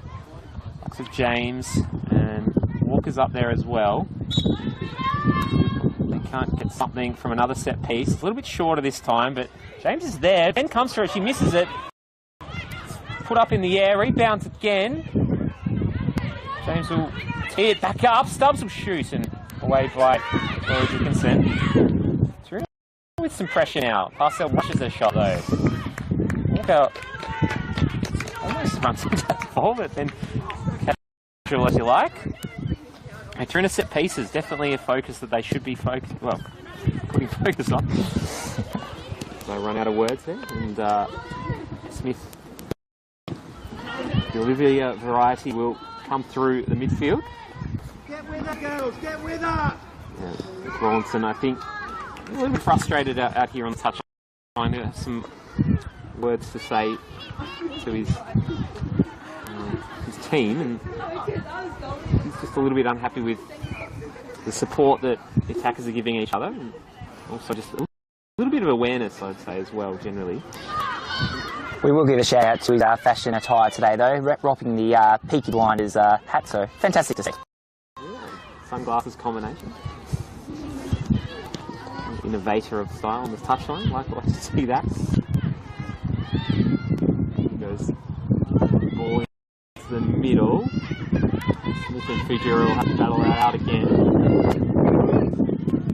looks of James and Walker's up there as well. They can't get something from another set piece. A little bit shorter this time, but James is there. Ben comes for it, she misses it. Put up in the air, rebounds again. James will tee it back up. Stubbs will shoot, and away by Laura Dickinson. Taroona with some pressure now. Parcell rushes her shot though. Walker almost runs into that ball, but then casual as you like. And Taroona set pieces, definitely a focus that they should be putting focus on. So I run out of words there, and Smith, the Olivia variety, will come through the midfield. Get with her, girls, get with her! Yeah, Rawlinson, I think, a little bit frustrated out here on the touchline. Trying to have some words to say to his team, and he's just a little bit unhappy with the support that the attackers are giving each other, and also just a little bit of awareness, I'd say, as well, generally. We will give a shout out to his fashion attire today, though, rocking the Peaky Blinders hat, so fantastic to see. Yeah, sunglasses combination. Innovator of style on the touchline, like to see that. He goes ball into the middle. Smith and Figueroa will have to battle that out again.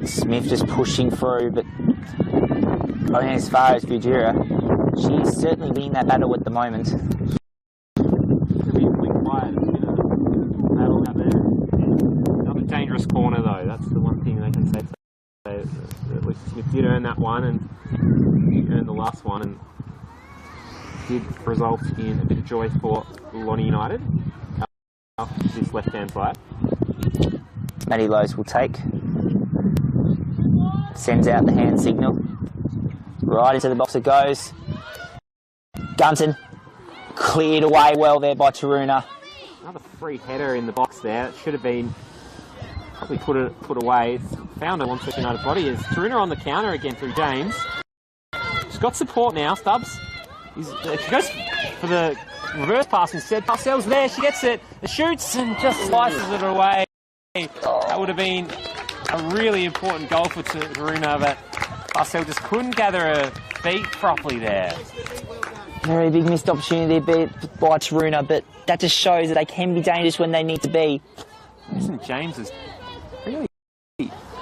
Smith just pushing through, but going as far as Figueroa. She's certainly winning that battle at the moment. Pretty quiet. It's been a battle out there. Not a dangerous corner though. That's the one thing they can say. At least Smith did earn that one, and he earned the last one, and did result in a bit of joy for Lonnie United. This left-hand side. Matty Lowe's will take. Sends out the hand signal. Right into the box it goes. Gunton cleared away well there by Taroona. Another free header in the box there. It should have been probably put away. It's found a Launceston United body. Is Taroona on the counter again through James. She's got support now. Stubbs. She goes for the reverse pass instead. Parcell's there. She gets it. Shoots and just slices it away. That would have been a really important goal for Taroona, but Parcell just couldn't gather her feet properly there. Very big missed opportunity by Taroona, but that just shows that they can be dangerous when they need to be. St James has really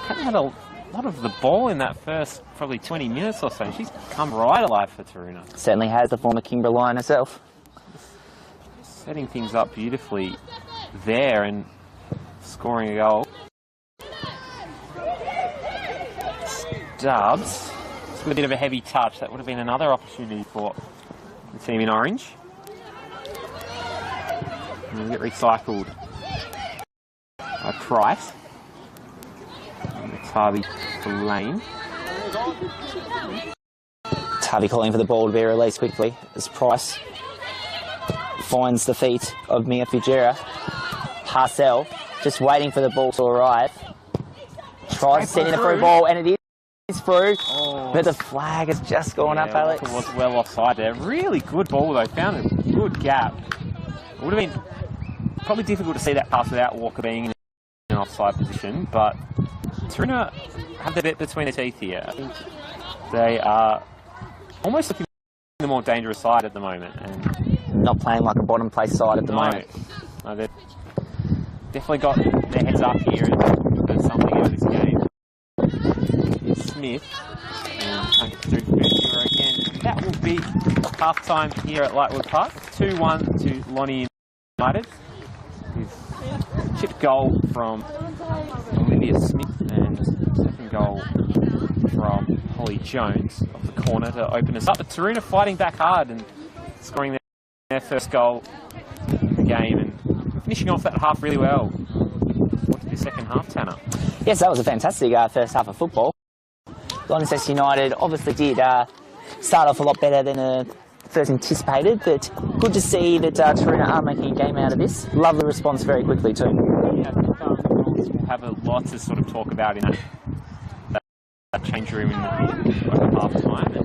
had a lot of the ball in that first probably 20 minutes or so. She's come right alive for Taroona. Certainly has, the former Kingborough Lion herself. Setting things up beautifully there and scoring a goal. Stubbs, with a bit of a heavy touch. That would have been another opportunity for the team in orange. And we'll get recycled by Price. And Tavi for Lane. Tavi calling for the ball to be released quickly as Price finds the feet of Mia Figueroa. Parcell just waiting for the ball to arrive. Tries to send in a through ball, and it is through. But the flag has just gone up, Alex. Walker was well offside there. Really good ball though. Found a good gap. It would have been probably difficult to see that pass without Walker being in an offside position, but Taroona have the bit between their teeth here. I think they are almost looking the more dangerous side at the moment, and not playing like a bottom place side at the moment. No, they've definitely got their heads up here and got something out of this game. It's Smith, and take it through Figueroa again. That will be half time here at Lightwood Park. 2-1 to Lonnie United. With chipped goal from Olivia Smith and second goal from Holly Jones off the corner to open us up. But Taroona fighting back hard and scoring their first goal in the game and finishing off that half really well. What did the second half, Tanner? Yes, that was a fantastic first half of football. Launceston United obviously did start off a lot better than first anticipated, but good to see that Taroona are making a game out of this. Lovely response very quickly too. Yeah, I think we'll have a lot to sort of talk about in that change room in the half time.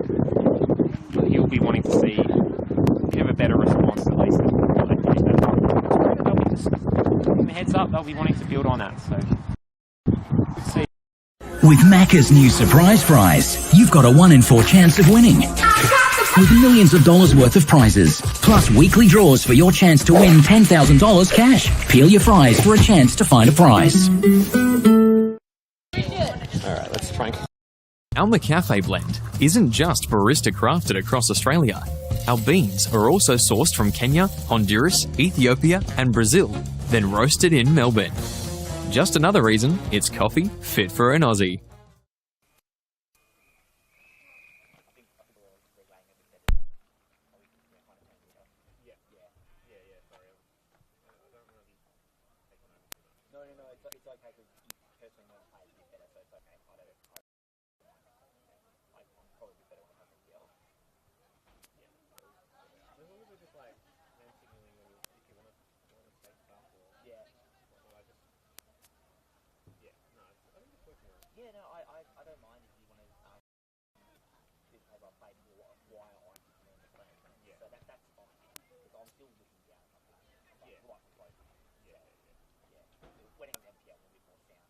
And he'll be wanting to see a bit of a better response at least. They'll be just giving the heads up, they'll be wanting to build on that. So we'll see. With Macca's new surprise prize, you've got a 1 in 4 chance of winning. With millions of dollars worth of prizes, plus weekly draws for your chance to win $10,000 cash. Peel your fries for a chance to find a prize. Alright, let's try and... Our McCafe blend isn't just barista crafted across Australia. Our beans are also sourced from Kenya, Honduras, Ethiopia and Brazil, then roasted in Melbourne. Just another reason it's coffee fit for an Aussie. Yeah, no, I don't mind if you want to this paper I played for why I like it in the frame. Yeah. So that's fine. Because I'm still looking down something. Like, right close. Yeah. Winning an MPL will be more sound.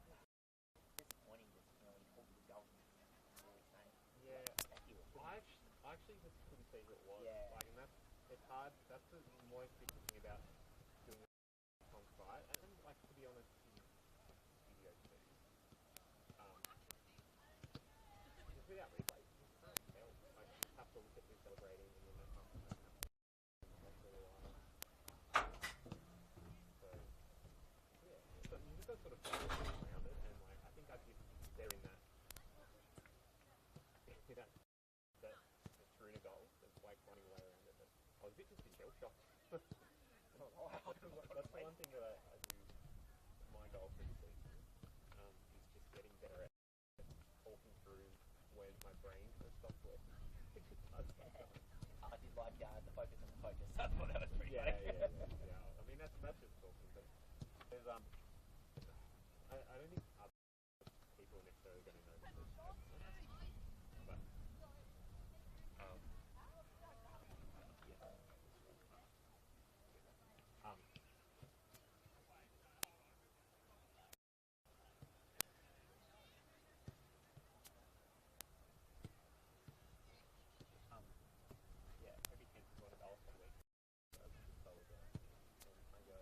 But disappointing just all the goals all the same. Yeah. I actually just couldn't see who it was. Yeah. Like, and it's hard. That's the most difficult thing about doing it on site. And like, to be honest, video too. Just without replay, you can't tell. Like, you have to look at who's celebrating and then that comes and that happens. That's a while. So, yeah. So you just got to sort of follow around it, and like, I think I did there in that the Taroona goal, that's like running away around it, but I was a bit just in shell shock. That's the one thing that I do my goal for the season, is just getting better at talking through when my brain has stopped working. I did like the focus on the focus. I thought that was pretty funny. Yeah. I mean, that's just talking, but there's I don't think other people are necessarily going to know this, but maybe $10 a week. So I just follow down, and I go,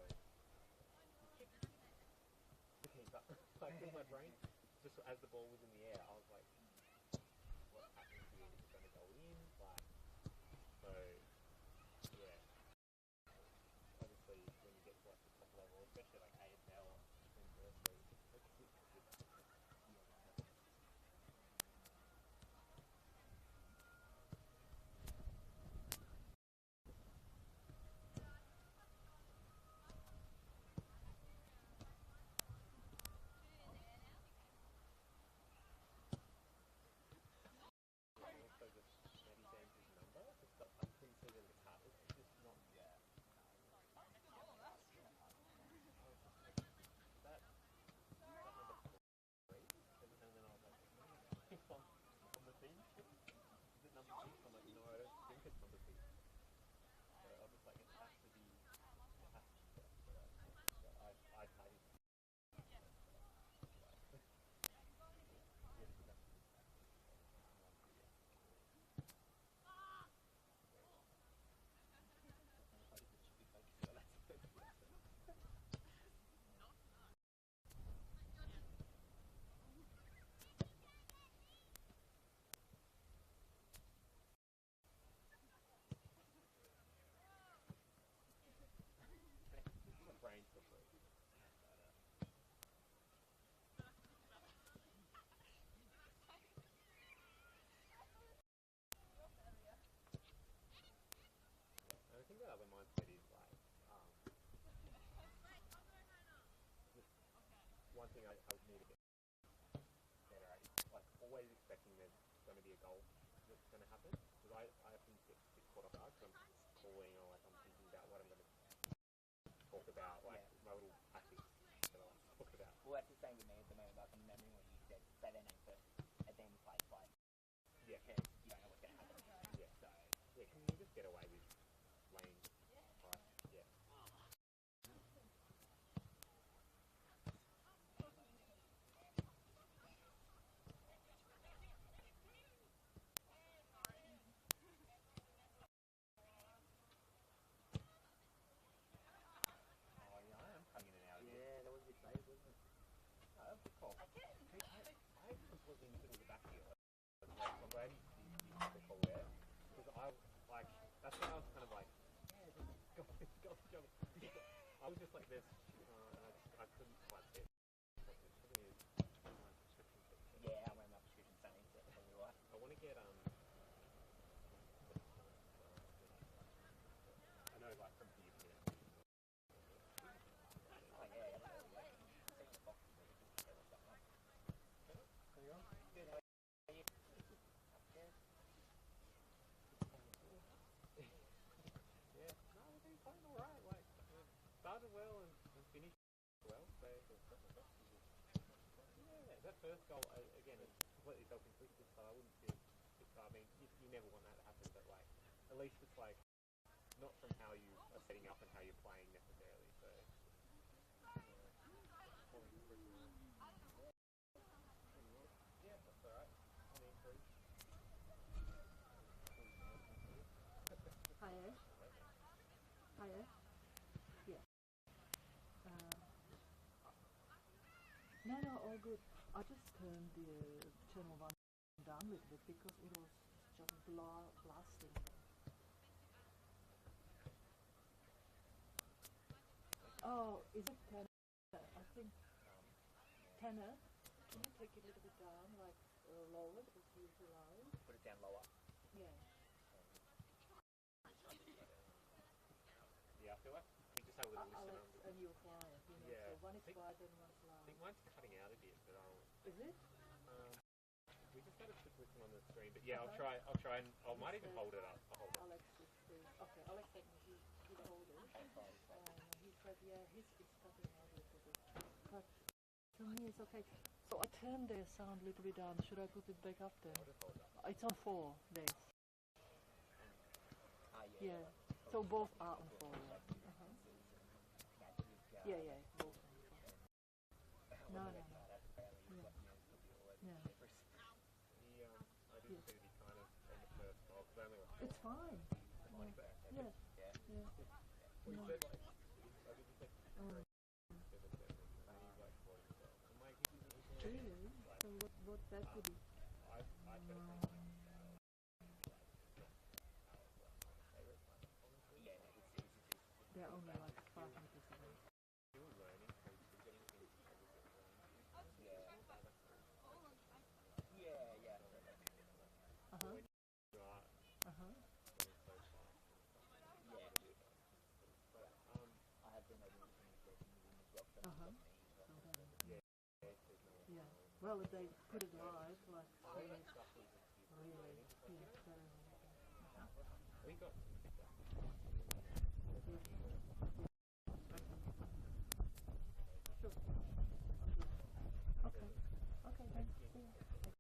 like in my brain, just as the ball was in the air, I was like, what's happening here? Is it going to go in? Like, so, yeah. Obviously, when you get to like the top level, especially like AFL or university, it's just also just maybe change his number. Just I'm pretty going to be a goal that's going to happen. Because I often get caught off guard because I'm calling or like I'm thinking about what I'm going to talk about, like my little tactics that I like to talk about. Well, that's the same with me at the moment. Like, I'm remembering what you said, say their name first, and then play twice. Yeah. Because you don't know what's going to happen. Yeah. So, Yeah, can you just get away with laying price? Yeah. Oh, yeah, I am coming in and out of here. yeah, that was a bit safe, wasn't it? Oh, that's good call. I completely fiddled the back here. I'm glad you used the call there. Because that's when I was kind of like, yeah, just go. I was just like this. I couldn't quite see it. Something is my prescription feature. Yeah, I'm wearing my prescription sunnies, so that's probably why. I want to get, I know, like, from here. Oh, yeah, absolutely. Take the box. Hang on. Good, how are you? Upstairs? Yeah, no, we've been playing alright. Like, started well and finished well. So, yeah, that first goal, again, it's completely self-inflicted, so I wouldn't feel too far. I mean, you never want that to happen, but like, at least it's like, not from how you are setting up and how you're playing necessarily. So, yeah, that's alright. On the improve. Hi, Ash. Hi, Ash. Yeah. No, all good. I just turned the channel 1 down a little bit because it was just blasting. Oh, is it tenor? I think tenor. Can you take it a little bit down, like lower, because it's too loud? Put it down lower. Yeah. Yeah, I feel like we just have a little listen Alex and you're quiet, you know, Yeah. so one is quiet and one is I loud. think mine's cutting out a bit, but Is it? we just had a quick listen on the screen. But yeah, I'll try and I might even hold it up. I'll hold it. Alex is okay, Alex said he hold it. He said, yeah, it's cutting out a little bit. But to me it's okay. So I turned the sound a little bit down. Should I put it back up there? I'll just hold it up. It's on 4 days. Yeah. Yeah. So both are on 4, yeah. Yeah, both on 4. No. Yeah. Yeah. I didn't see the kind of on the first goal because I only watched It's fine. like that. Yeah. Well, you said like, I did say 7-7, and he's like 40 himself. I'm like, Really? So what that would be? I said They're only like 5 meters away. still learning, so he's still getting things a little bit wrong. Yeah. Uh-huh. You are Uh-huh. getting so far. Yeah. But, I have been able to communication with him as well. So Uh-huh. yeah, there's no one. Yeah. Well, if they put it live, like, All that stuff was just really, learning. yeah, very We got Sure. Okay. Okay, thanks. See you.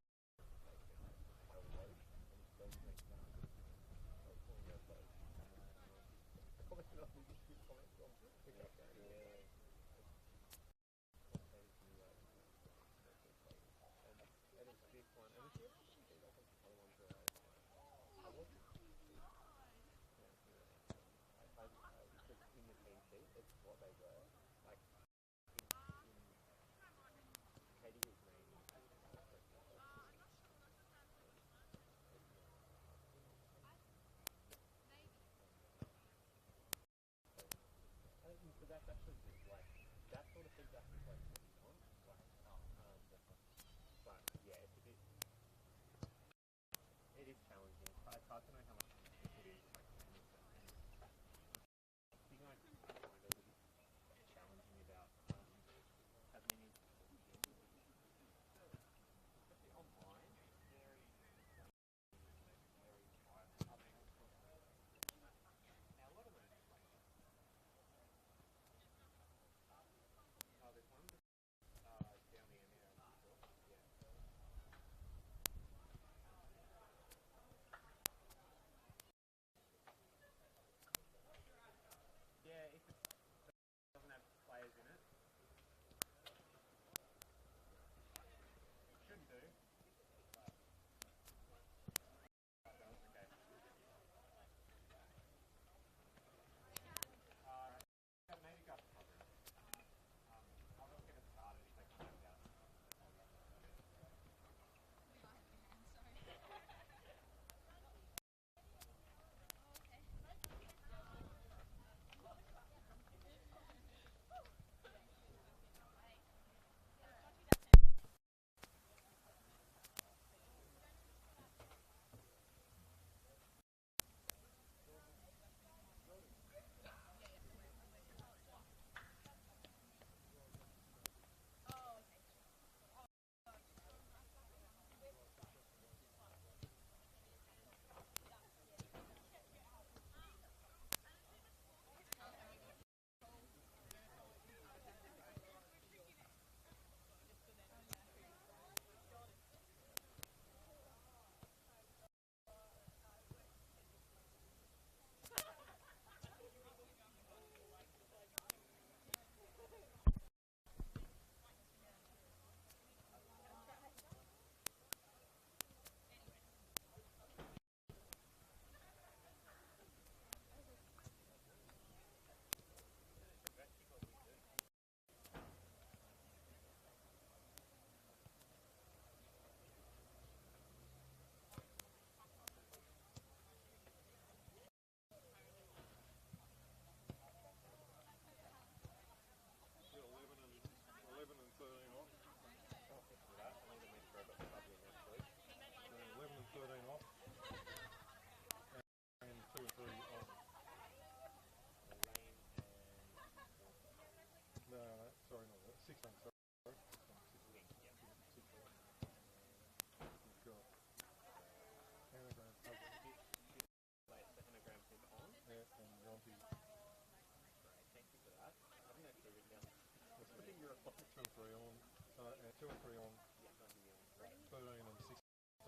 2 or 3 on 13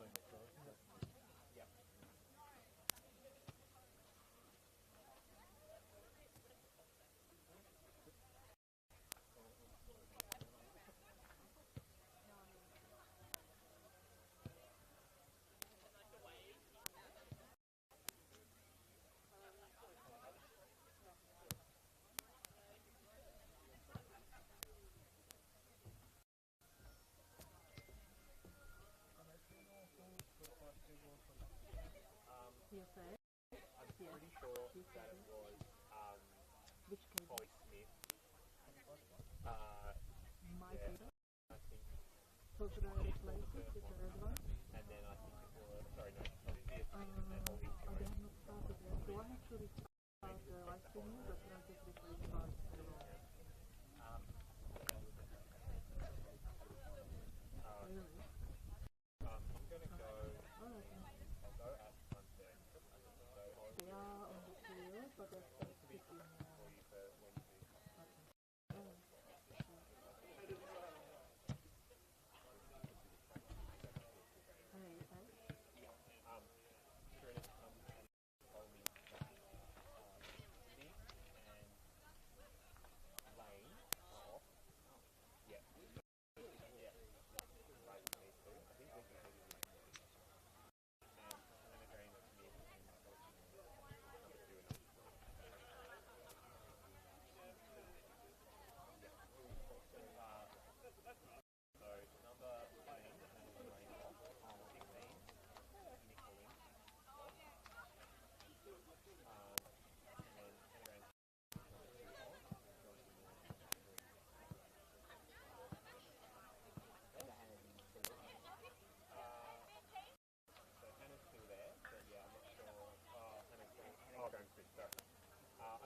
and 16. Yes, eh? I'm pretty sure that it was Which case? Holly Smith. My Yeah, favorite. I think, So should I replace it with the red one? and then I think it was, sorry, no, Olivia Smith and Holly I have not started yet. Do I have to restart the live streaming or can I just replace part? Really? I'm going to go, Oh, okay. I'll go at sunset. So I'll They are on the field, but they're still sticking for you for when you do.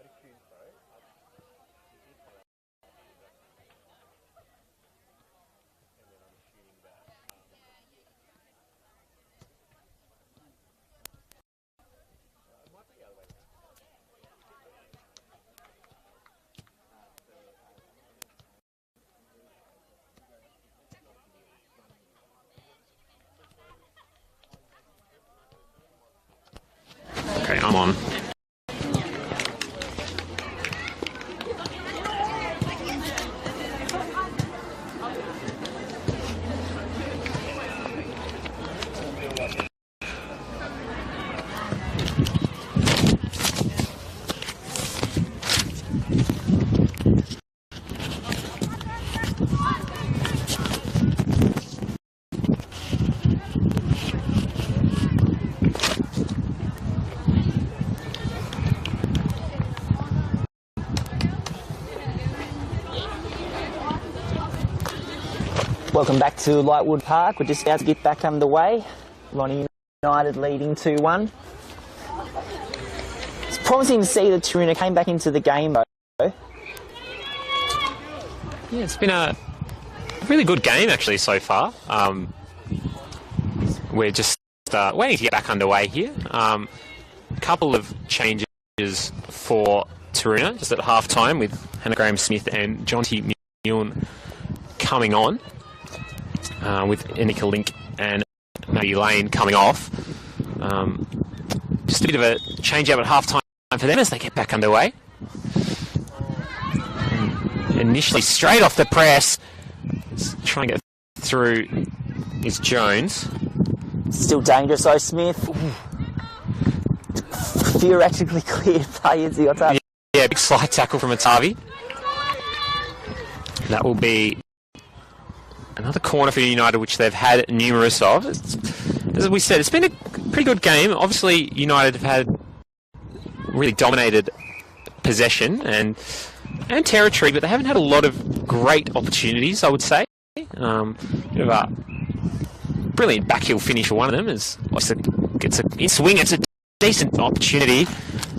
I'd assume so. And then I'm assuming that it might be the other way around. Okay, I'm on. Welcome back to Lightwood Park. We're just about to get back underway. Lonnie United leading 2-1. It's promising to see that Taroona came back into the game though. Yeah, it's been a really good game actually so far. We're just waiting to get back underway here. A couple of changes for Taroona just at half time with Hannah Graham-Smith and Jonty Milne coming on. With Enika Link and Maddie Lane coming off. Just a bit of a change up at half time for them as they get back underway. Initially straight off the press, trying to get through is Jones. Still dangerous though, Smith. Theoretically cleared play as he got up. Yeah, big slide tackle from Atavi. That will be another corner for United, which they've had numerous of. As we said, it's been a pretty good game. Obviously, United have had really dominated possession and territory, but they haven't had a lot of great opportunities, I would say. Bit of a brilliant backheel finish for one of them. Gets a swing. It's a decent opportunity.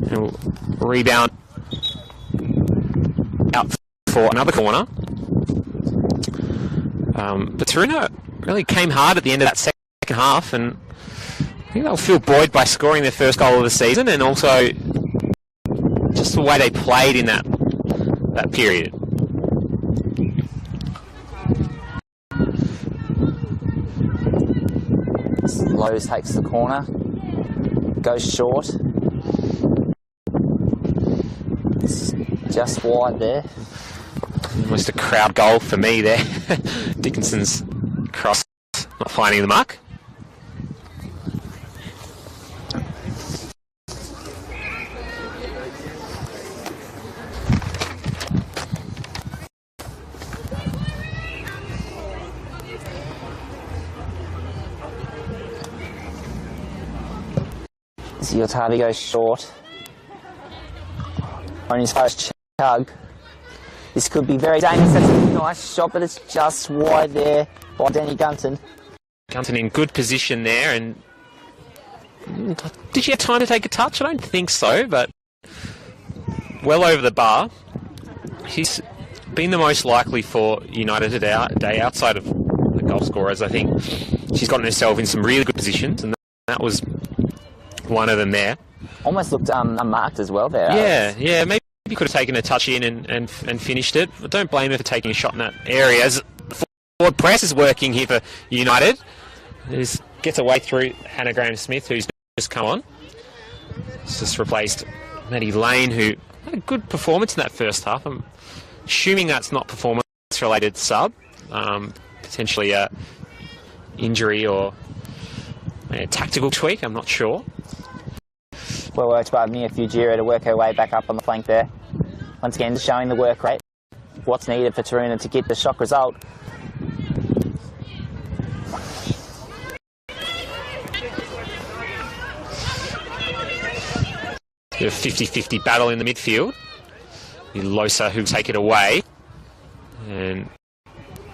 And will rebound out for another corner. But Taroona really came hard at the end of that second half, and I think they'll feel buoyed by scoring their first goal of the season, and also just the way they played in that period. Lowe's takes the corner, goes short. It's just wide there. Almost a crowd goal for me there. Dickinson's cross not finding the mark. Ziotavi goes short. On his first chug. This could be very dangerous. That's a nice shot, but it's just wide there by Danny Gunton. Gunton in good position there, and did she have time to take a touch? I don't think so, but well over the bar. She's been the most likely for United today outside of the goal scorers. I think she's gotten herself in some really good positions, and that was one of them there. Almost looked unmarked as well there. Yeah, maybe you could have taken a touch in and finished it. But don't blame her for taking a shot in that area. As the forward press is working here for United. It gets away through Hannah Graham-Smith, who's just come on. It's just replaced Maddie Lane, who had a good performance in that first half. I'm assuming that's not performance-related sub. Potentially a injury or a tactical tweak, I'm not sure. Well worked by Mia Fujira to work her way back up on the flank there. Once again, showing the work rate. What's needed for Taroona to get the shock result. A 50-50 battle in the midfield. Losa who take it away. And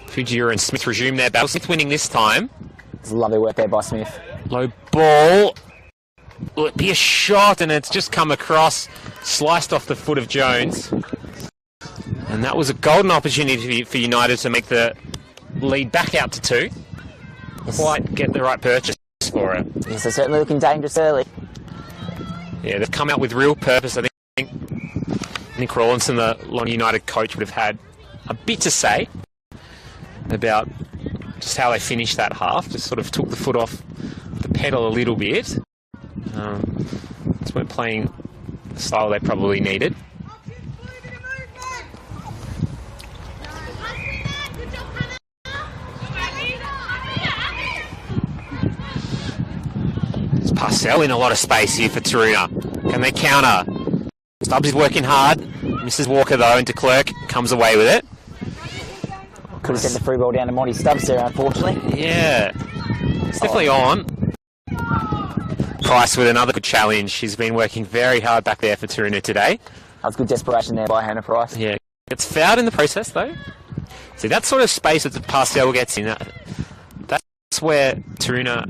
Fujira and Smith resume their battle. Smith winning this time. It's lovely work there by Smith. Low ball. Will it be a shot? And it's just come across, sliced off the foot of Jones. And that was a golden opportunity for United to make the lead back out to 2. Quite get the right purchase for it. Yes, they're certainly looking dangerous early. Yeah, they've come out with real purpose. I think Nick Rawlinson, the Lonnie United coach, would have had a bit to say about just how they finished that half. Just sort of took the foot off the pedal a little bit. Just weren't playing the style they probably needed. It's Parcell in a lot of space here for Taroona. Can they counter? Stubbs is working hard. Mrs. Walker though, and de Klerk comes away with it. Could have sent the free ball down to Monty Stubbs there, unfortunately. Yeah, it's definitely on. Price with another good challenge. She's been working very hard back there for Taroona today. That was good desperation there by Hannah Price. Yeah, it's fouled in the process though. See, that sort of space that the Parcell gets in, that's where Taroona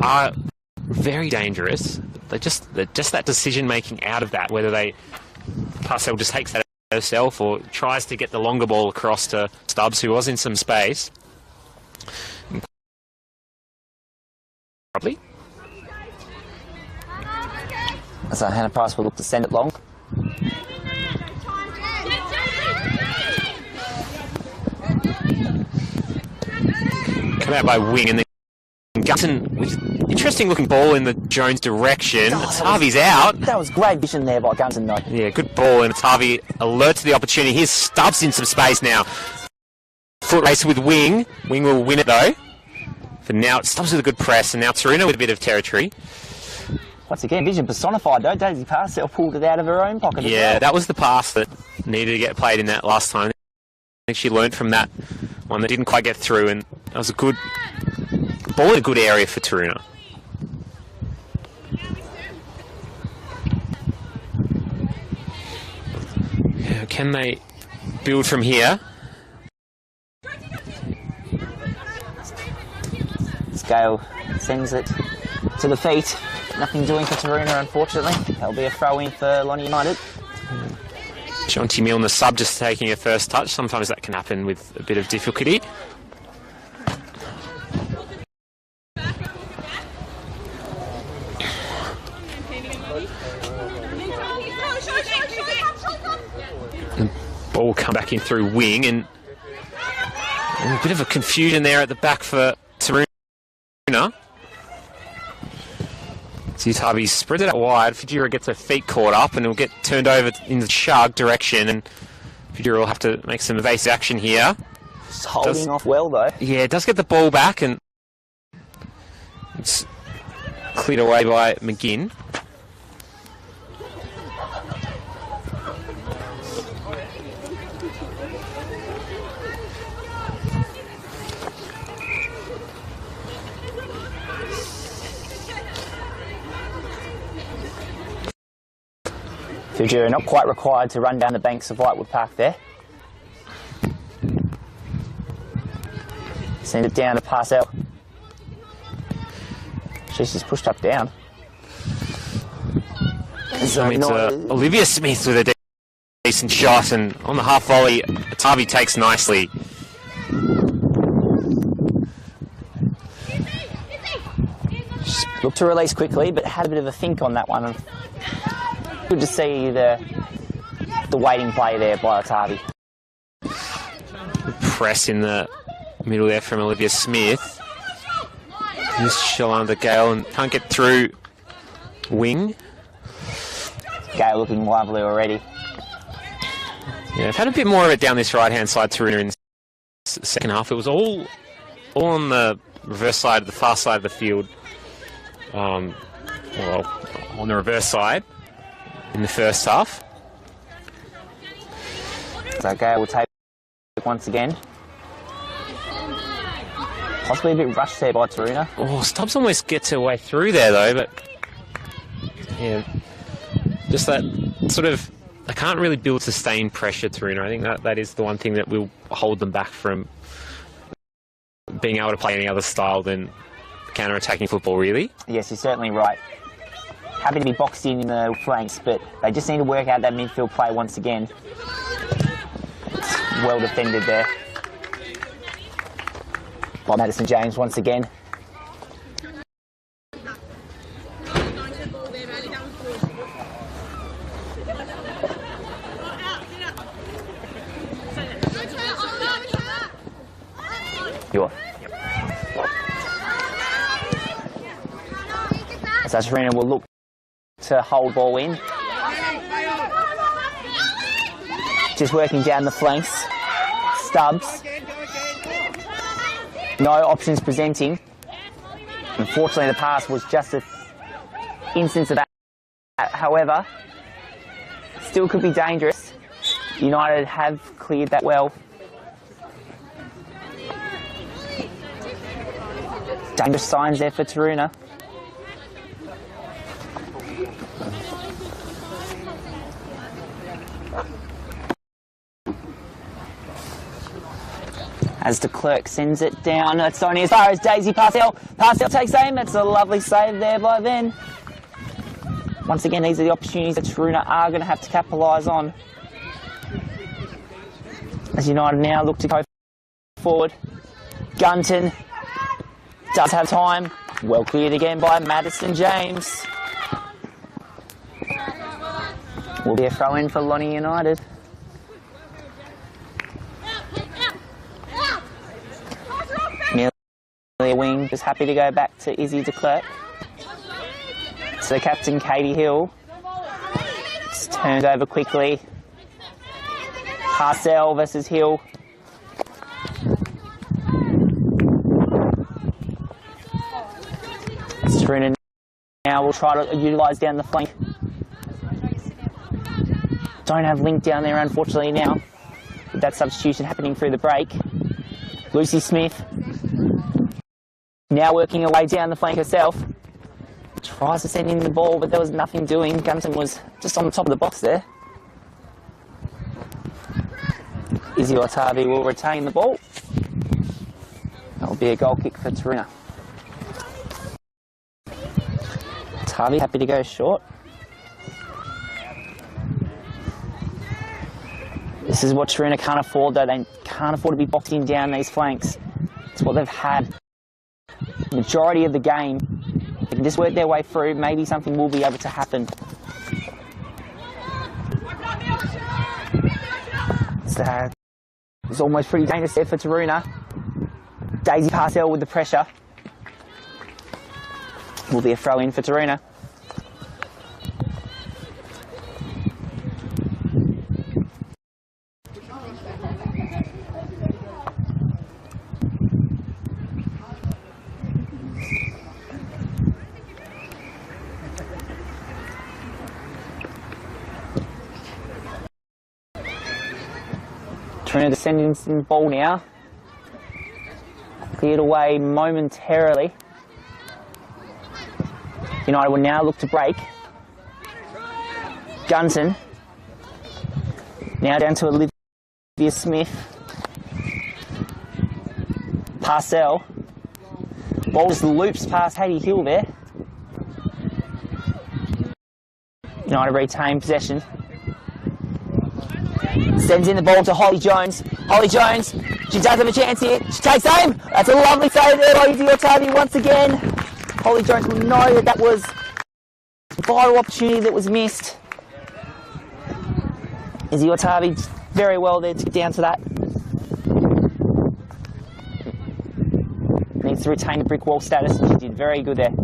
are very dangerous. They're just that decision making out of that, whether Parcell just takes that herself or tries to get the longer ball across to Stubbs, who was in some space. Probably. So Hannah Price will look to send it long. Come out by wing, and then Gunton with interesting looking ball in the Jones direction. Harvey's out. That was great vision there by Gunton though. Yeah, good ball, and it's Harvey alert to the opportunity. Here's Stubbs in some space now. Foot race with Wing. Wing will win it though. For now, Stubbs with a good press, and now Taroona with a bit of territory. Once again, vision personified though. Daisy Parcell pulled it out of her own pocket. Yeah, as well. that was the pass that needed to get played in that last time. I think she learned from that one that didn't quite get through, and that was a good ball in a good area for Taroona. Yeah, can they build from here? Scale sends it to the feet. Nothing doing for Taroona, unfortunately. That'll be a throw-in for Lonnie United. Jonty Milne, the sub, just taking a first touch. Sometimes that can happen with a bit of difficulty. The ball come back in through Wing, and a bit of a confusion there at the back for Taroona. Utabi spreads it out wide. Fujira gets her feet caught up and it'll get turned over in the Shark direction, and Fujira will have to make some evasive action here. Just holding off well though. Yeah, it does get the ball back and it's cleared away by McGinn. Fujira not quite required to run down the banks of Lightwood Park there. Send it down to Parcell. She's just pushed up down. So it's Olivia Smith with a decent shot, and on the half volley, Tavi takes nicely. Just looked to release quickly, but had a bit of a think on that one. Good to see the waiting play there by Tavi. Press in the middle there from Olivia Smith. This Shalanda Gale and can't get through wing. Gale looking lively already. Yeah, I've had a bit more of it down this right-hand side, Taroona, in the second half. It was all on the reverse side, the far side of the field. Well, on the reverse side in the first half. So Gale will take it once again. Possibly a bit rushed there by Taroona. Oh, Stubbs almost gets her way through there though, but yeah, just that sort of, they can't really build sustained pressure, Taroona. I think that is the one thing that will hold them back from being able to play any other style than counter-attacking football, really. Yes, you're certainly right. Happy to be boxed in the flanks, but they just need to work out that midfield play once again. It's well defended there by Madison James once again. So Taroona will look to hold ball in. Just working down the flanks. Stubbs. No options presenting. Unfortunately, the pass was just an instance of that. However, still could be dangerous. United have cleared that well. Dangerous signs there for Taroona. As de Klerk sends it down, it's only as far as Daisy Parcell. Parcell takes aim, it's a lovely save there by Ben. Once again, these are the opportunities that Taroona are going to have to capitalise on. As United now look to go forward. Gunton does have time. Well cleared again by Madison James. Will be a throw-in for Lonnie United. A wing, just happy to go back to Izzy de Klerk. So captain Katie Hill. It's turned over quickly. Parcell versus Hill. Taroona now will try to utilise down the flank. Don't have Link down there unfortunately now. With that substitution happening through the break. Lucy Smith. Now working her way down the flank herself. Tries to send in the ball, but there was nothing doing. Gunton was just on the top of the box there. Izzy Otavi will retain the ball. That will be a goal kick for Taroona. Otavi happy to go short. This is what Taroona can't afford though. They can't afford to be boxed in down these flanks. It's what they've had majority of the game. They can just work their way through, maybe something will be able to happen. So it's almost pretty dangerous there for Taroona. Daisy Parcell with the pressure. Will be a throw in for Taroona. Taroona descending the ball now. Cleared away momentarily. United will now look to break. Gunton. Now down to Olivia Smith. Parcell. Ball just loops past Hayley Hill there. United retain possession. Sends in the ball to Holly Jones. Holly Jones, she does have a chance here. She takes aim. That's a lovely save there by Izzy Otavi once again. Holly Jones will know that was a vital opportunity that was missed. Izzy Otavi very well there to get down to that. Needs to retain the brick wall status, and she did very good there.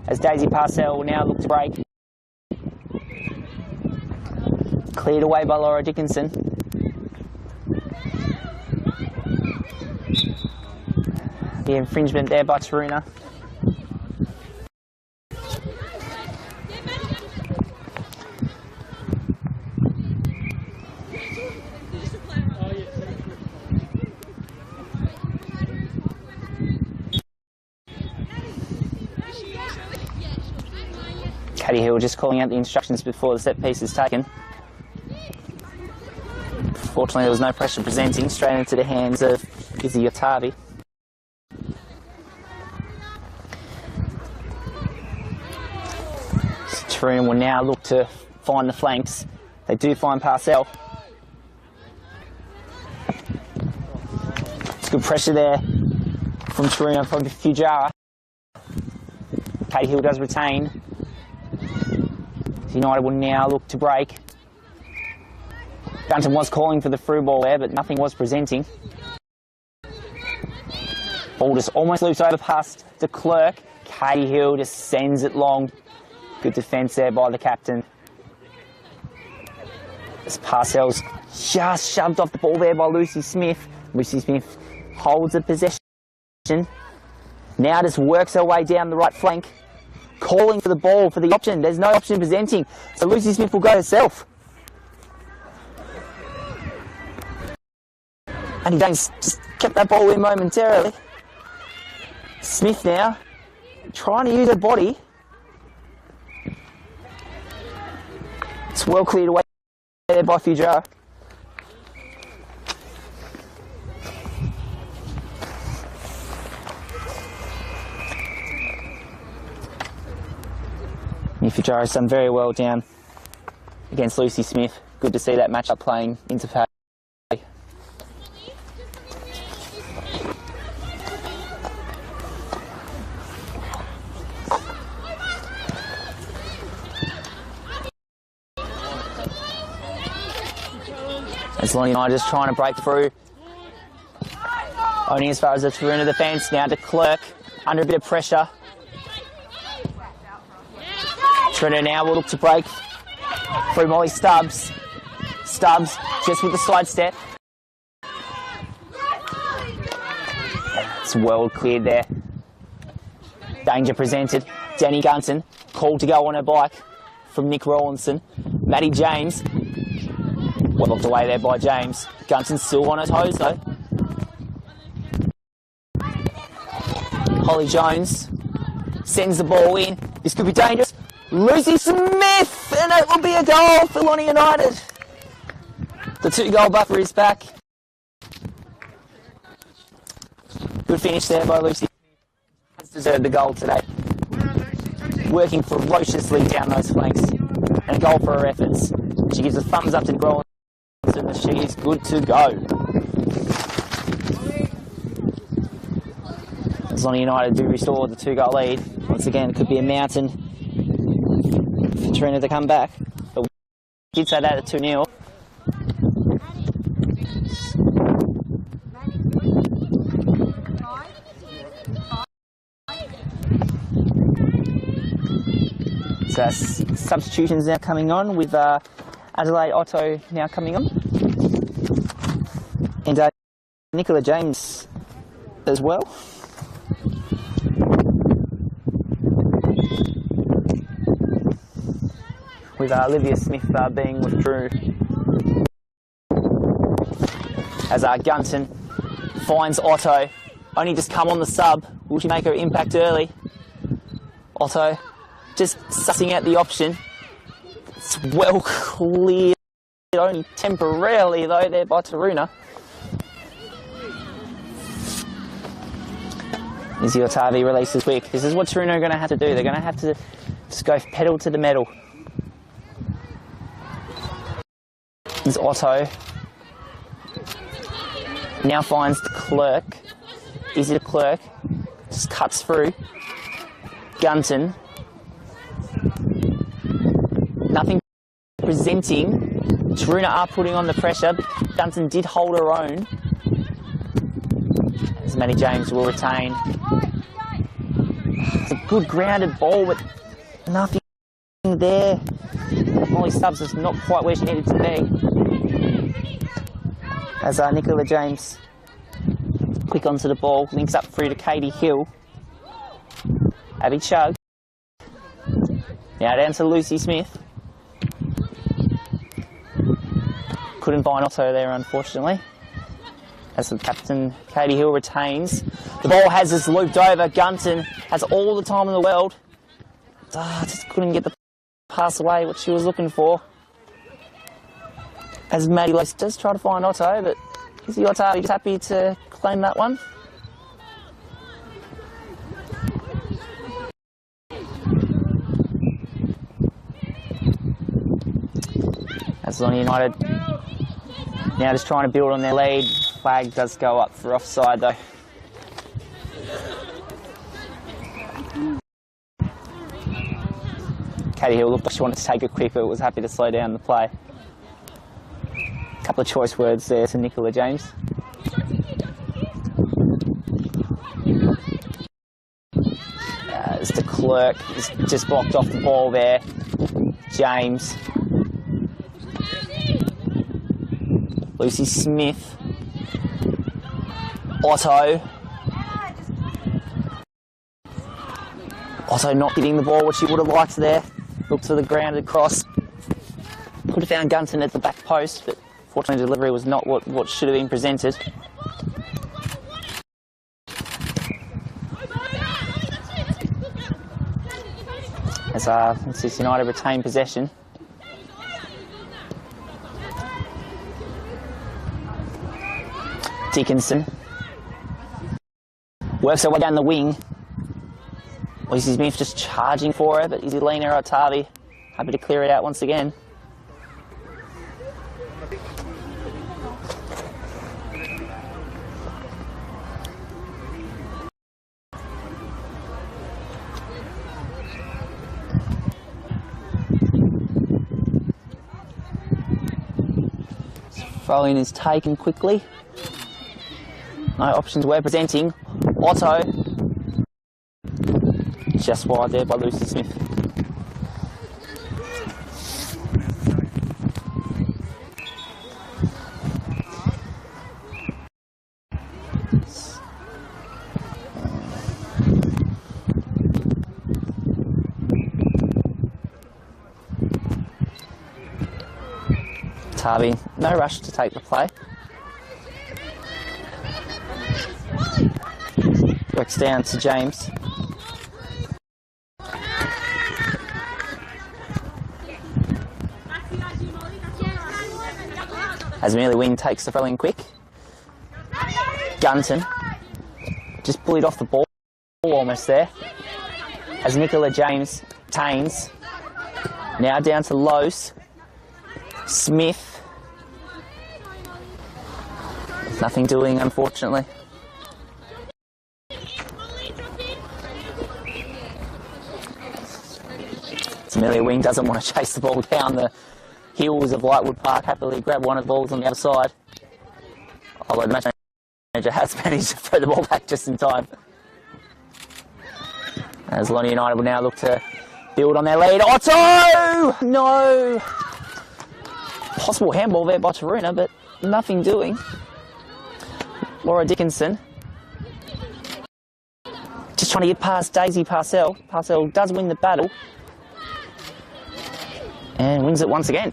As Daisy Parcell will now look to break. Cleared away by Laura Dickinson. The infringement there by Taroona. Caddy Hill just calling out the instructions before the set piece is taken. Fortunately, there was no pressure presenting, straight into the hands of Izzy Otavi. Taroona will now look to find the flanks. They do find Parcell. It's good pressure there from Taroona, from Fujara. Caddy Hill does retain. United will now look to break. Gunton was calling for the through ball there, but nothing was presenting. Ball just almost loops over past de Klerk. Katie Hill just sends it long. Good defence there by the captain. As Parcell's just shoved off the ball there by Lucy Smith. Lucy Smith holds the possession. Now just works her way down the right flank. Calling for the ball, for the option. There's no option presenting. So Lucy Smith will go herself. And he just kept that ball in momentarily. Smith now, trying to use her body. It's well cleared away there by Fujara. Fujara has done very well down against Lucy Smith. Good to see that matchup playing into play. As Lonnie and I just trying to break through. Only as far as the Taroona defence. Now de Klerk under a bit of pressure. Taroona now will look to break through Molly Stubbs. Stubbs just with the side step. It's well cleared there. Danger presented. Danny Gunton called to go on her bike from Nick Rawlinson. Maddie James. Well looked away there by James. Gunton's still on her toes though. Holly Jones sends the ball in. This could be dangerous. Lucy Smith, and it will be a goal for Lonnie United. The 2-goal buffer is back. Good finish there by Lucy. Has deserved the goal today. Working ferociously down those flanks. And a goal for her efforts. She gives a thumbs up to Grolin, and she is good to go. As Lonnie United do restore the 2-goal lead. Once again, it could be a mountain for Taroona to come back. But we did say that at 2-0. So substitutions now coming on with Adelaide Otto now coming on. And Nicola James as well. With Olivia Smith being withdrew. as Gunton finds Otto. Only just come on the sub. Will she make her impact early? Otto just sussing out the option. It's well cleared, only temporarily though, there by Taroona. Izzy Otavi releases quick. This is what Taroona are going to have to do. They're going to have to just go pedal to the metal. There's Otto. Now finds the Clerk. Izzy the Clerk. Just cuts through. Gunton. Nothing presenting. Taroona are putting on the pressure, but Gunton did hold her own. As Maddie James will retain. It's a good grounded ball, but nothing there. Molly Stubbs is not quite where she needed to be. As Nicola James quick onto the ball, links up through to Katie Hill. Abby Chug. Now down to Lucy Smith. Couldn't find Otto there, unfortunately. As the captain, Katie Hill, retains. The ball has us looped over. Gunton has all the time in the world. Just couldn't get the pass away, what she was looking for. As Maddie Lace does try to find Otto, but Izzy Otto just happy to claim that one. As Lonnie United now just trying to build on their lead. Flag does go up for offside though. Katie Hill looked like she wanted to take it quick, but was happy to slow down the play. A couple of choice words there to Nicola James. As the Clerk is just blocked off the ball there. James. Lucy Smith. Otto. Otto not getting the ball, what she would have liked there. Looked to the ground across. Could have found Gunton at the back post, but fortunately delivery was not what should have been presented. As Manchester United retain possession. Dickinson works her way down the wing. Lucy Smith just charging for her, but Izzy Lena Otavi happy to clear it out once again. Throw-in is taken quickly. No options we're presenting. Otto. Just wide there by Lucy Smith. Tavi, no rush to take the play. Works down to James. As Amelia Wing takes the throw in quick. Gunton just bullied off the ball almost there. As Nicola James tains. Now down to Lose. Smith. Nothing doing, unfortunately. Amelia Wing doesn't want to chase the ball down the hills of Lightwood Park, happily grab one of the balls on the other side. Although the match manager has managed to throw the ball back just in time. As Lonnie United will now look to build on their lead. Otto! No! Possible handball there by Taroona, but nothing doing. Laura Dickinson. Just trying to get past Daisy Parcell. Parcell does win the battle. And wins it once again.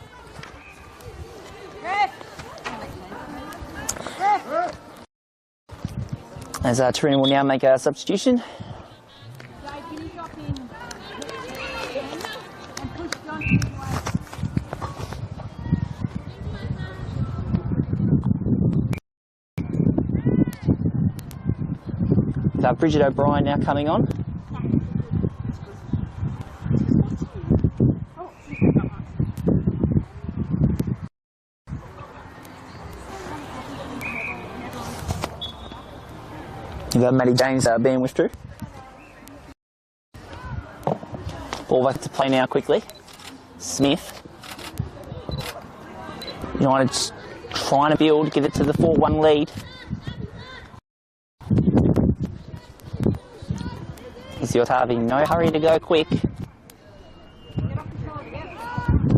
As Taroona will now make a substitution. Bridget O'Brien now coming on. You've got Maddie James being withdrew. Ball back to play now quickly. Smith. United just trying to build, give it to the 4-1 lead. Is the Otavi, no hurry to go quick.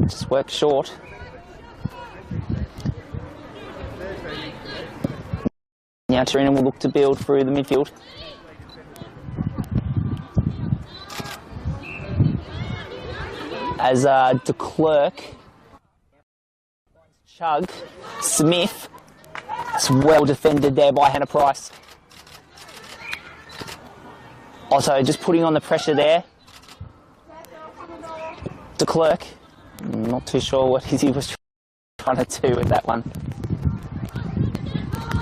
Just work short. Now Taroona will look to build through the midfield. As de Klerk, Chug, Smith, it's well defended there by Hannah Price. Also, just putting on the pressure there. De Klerk, not too sure what he was trying to do with that one.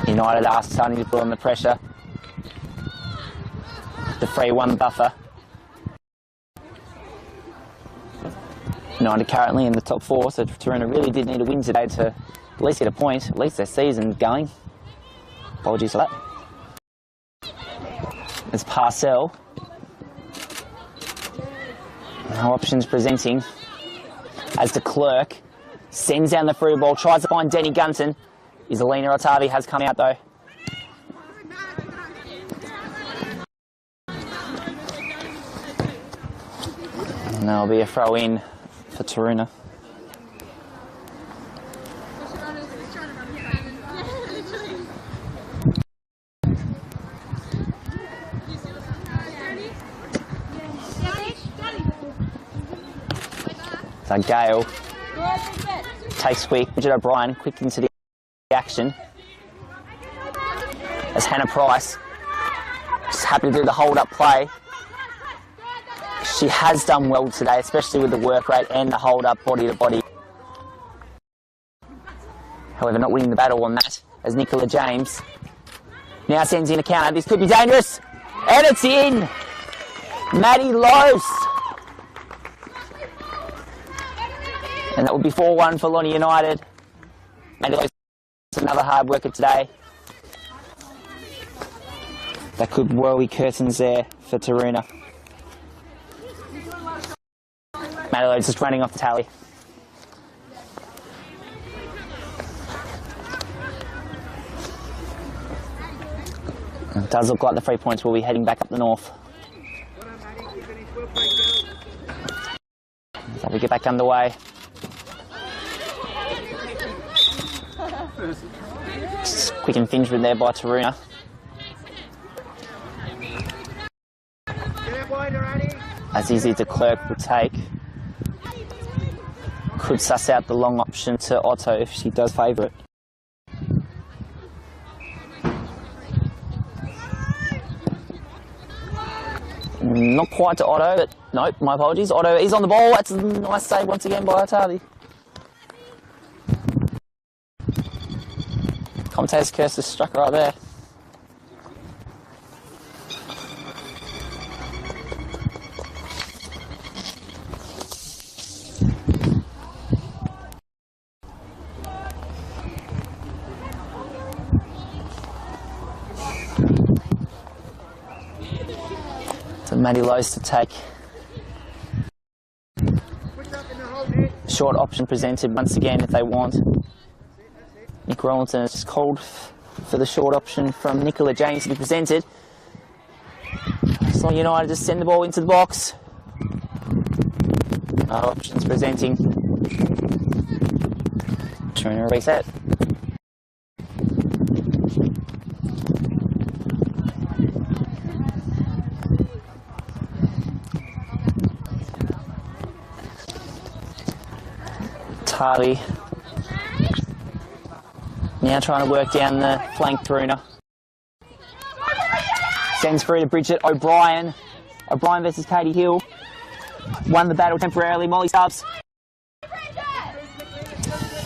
United are starting to put on the pressure. The 3-1 buffer. United currently in the top 4, so Taroona really did need a win today to at least get a point, at least their season going. Apologies for that. It's Parcell. No options presenting. As de Klerk sends down the through ball, tries to find Denny Gunton. Isalina Otavi has come out though. And there'll be a throw in for Taroona. So Gale takes quick. Bridget O'Brien quick into the action. As Hannah Price just happy to do the hold-up play. She has done well today, especially with the work rate and the hold-up body-to-body. However, not winning the battle on that, as Nicola James now sends in a counter. This could be dangerous. And it's in! Maddie Lose. And that would be 4-1 for Lonnie United. Maddie Lose, another hard worker today. That could worry curtains there for Taroona. Maddie Lose just running off the tally. It does look like the 3 points will be heading back up the north. So we get back underway. Just quick infringement there by Taroona. As easy de Klerk will take. Could suss out the long option to Otto if she does favour it. Not quite to Otto, but nope, my apologies. Otto is on the ball. That's a nice save once again by Otavi. Commentator's curse is struck right there. So Maddie Lose to take. Short option presented once again if they want. Nick Rollinson has just called for the short option from Nicola James to be presented. So United just send the ball into the box. No options presenting. Trying to reset. Harley now trying to work down the flank Taroona. Sends through to Bridget O'Brien. O'Brien versus Katie Hill. Won the battle temporarily. Molly Stubbs.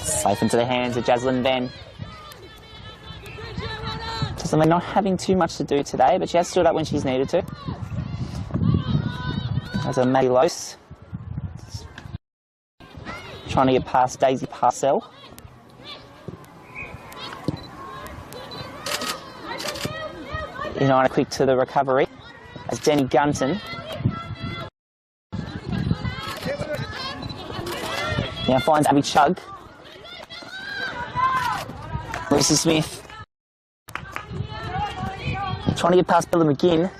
Safe into the hands of Jaslyn Ben. Jaslyn not having too much to do today, but she has stood up when she's needed to. As a Maddie Lose. Trying to get past Daisy Parcell. United quick to the recovery as Denny Gunton now finds Abby Chugg. Lucy Smith trying to get past Bella McGinn.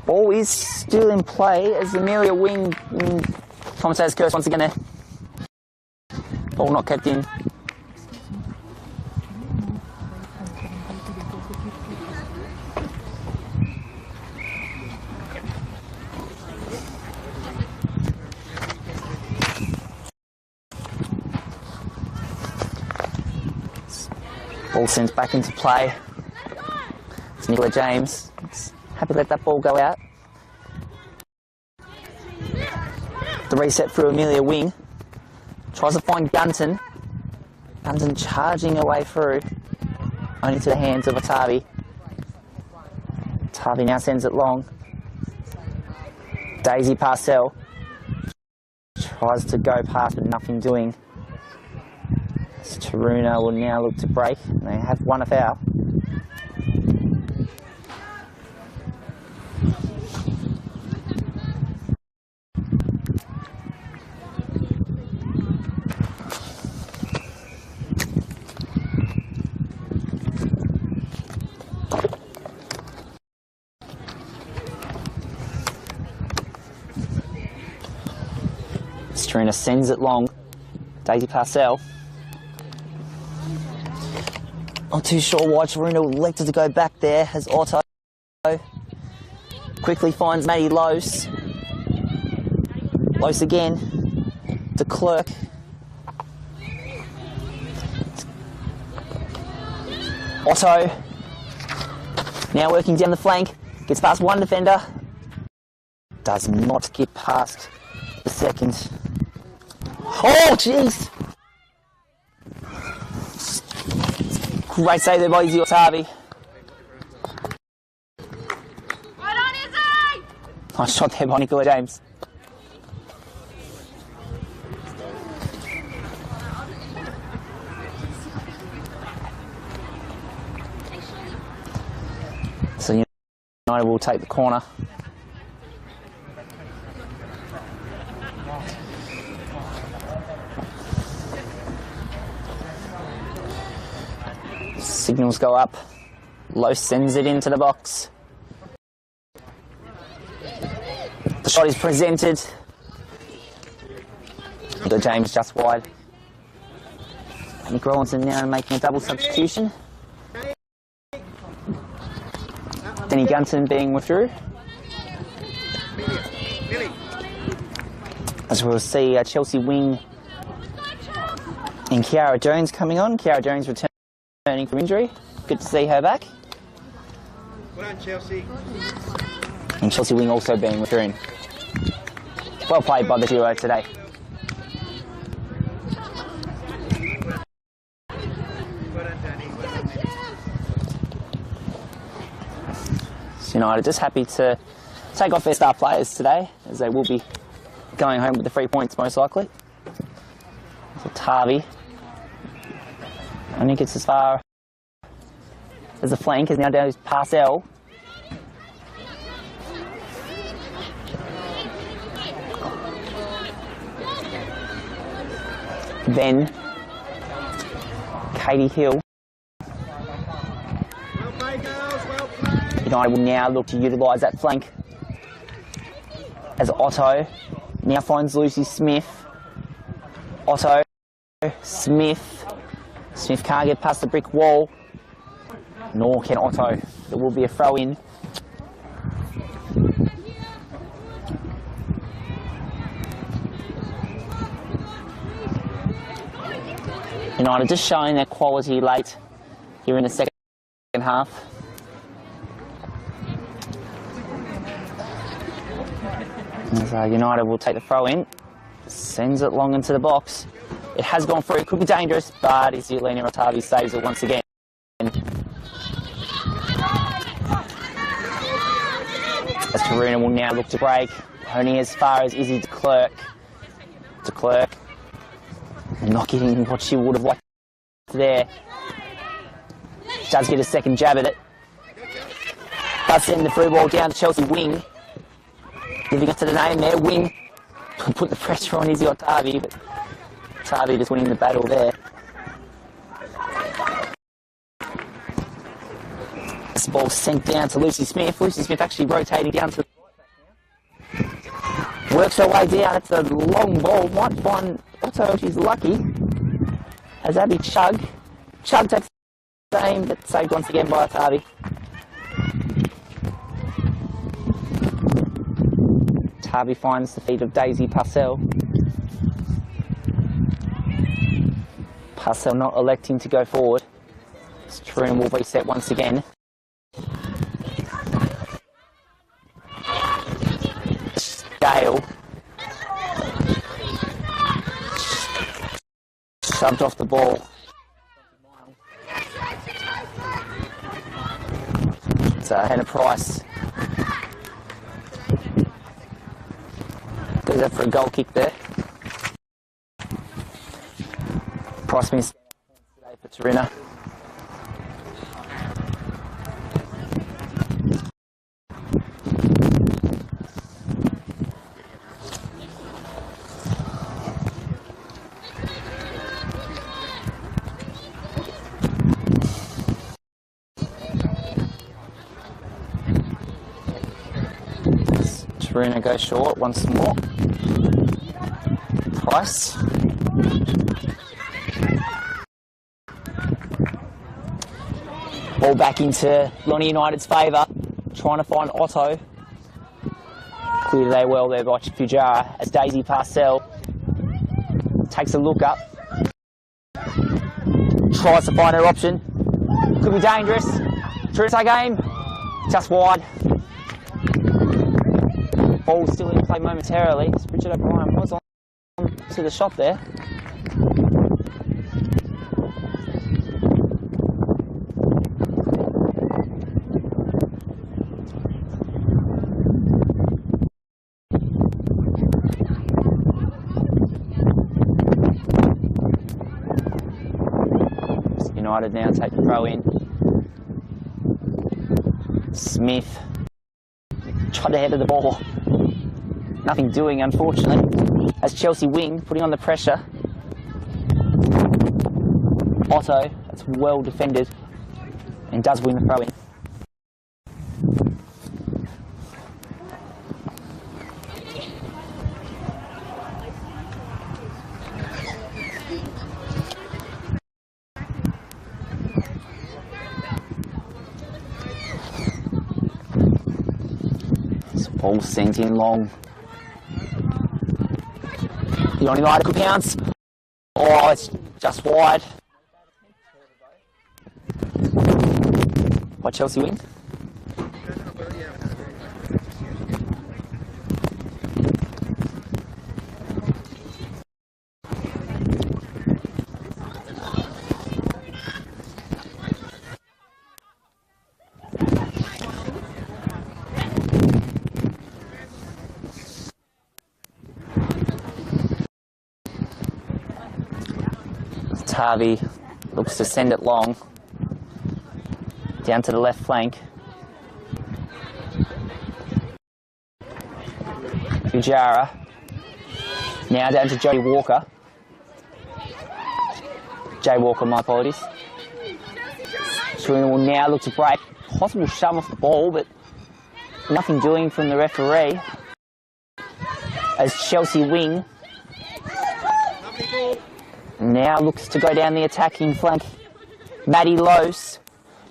Ball is still in play as Amelia Wing, commentator's curse once again there. Ball not kept in. Ball sent back into play. It's Nicola James. It's happy to let that ball go out. The reset through Amelia Wing. Tries to find Gunton. Gunton charging away through. Only to the hands of Atavi. Atavi now sends it long. Daisy Parcell. Tries to go past but nothing doing. Taroona will now look to break. They have won a foul. Taroona sends it long. Daisy Parcell. Not too sure why Taroona elected to go back there as Otto quickly finds Maddie Lose. Lose again to Clerk. Otto now working down the flank. Gets past one defender. Does not get past the second. Oh, jeez! Great save there by Izzy Otavi. Right on, Izzy! Nice shot there by Nicola James. So United will take the corner. Signals go up. Lowe sends it into the box. The shot is presented. Nicola James just wide. Nick Rawlinson now making a double substitution. Denny Gunton being withdrew. As we'll see Chelsea Wing and Kiara Jones coming on. Kiara Jones returning from injury. Good to see her back. Well done, Chelsea. And Chelsea Wing also being withdrawn. Well played by the duo today. So United just happy to take off their star players today, as they will be going home with the 3 points most likely. So Tavi only gets as far as the flank, is now down to Parcell. Then Katie Hill. United will now look to utilise that flank as Otto now finds Lucy Smith. Otto, Smith. Smith can't get past the brick wall, nor can Otto. There will be a throw in. United just showing their quality late here in the second half. As United will take the throw in, sends it long into the box. It has gone through, it could be dangerous, but Isilina Otavi saves it once again. As Taroona will now look to break, only as far as Izzy de Klerk. De Klerk, not getting what she would have liked there. Does get a second jab at it. Does send the through ball down to Chelsea Wing. Living up to the name there, Wing. Put the pressure on Izzy Otavi, but Otavi just winning the battle there. This ball sent down to Lucy Smith. Lucy Smith actually rotating down to the right back now. Works her way down. It's a long ball. Might find Otto if she's lucky. As Abby Chug. Chug takes the aim, but saved once again by Otavi. Otavi finds the feet of Daisy Parcell. Parcell not electing to go forward. Taroona will reset once again. Gale shoved off the ball. It's Hannah Price. Goes up for a goal kick there. Price being today for Taroona. Taroona goes short once more. Price. Ball back into Lonnie United's favour. Trying to find Otto. Cleared they well there by Fujara as Daisy Parcell takes a look up. Tries to find her option. Could be dangerous. Taroona game. Just wide. Ball still in play momentarily. Richard O'Brien was on to the shot there. United now take the throw in. Smith tried to head of the ball. Nothing doing, unfortunately, as Chelsea Wing putting on the pressure. Otto, that's well defended, and does win the throw-in. This ball sent in long. United could pounce. Oh, it's just wide. By Chelsea Wing. Harvey looks to send it long down to the left flank. Fujara now down to Jodie Walker. Jay Walker, my apologies. Taroona will now look to break. Possible shove off the ball, but nothing doing from the referee. As Chelsea Wing now looks to go down the attacking flank. Maddie Lose.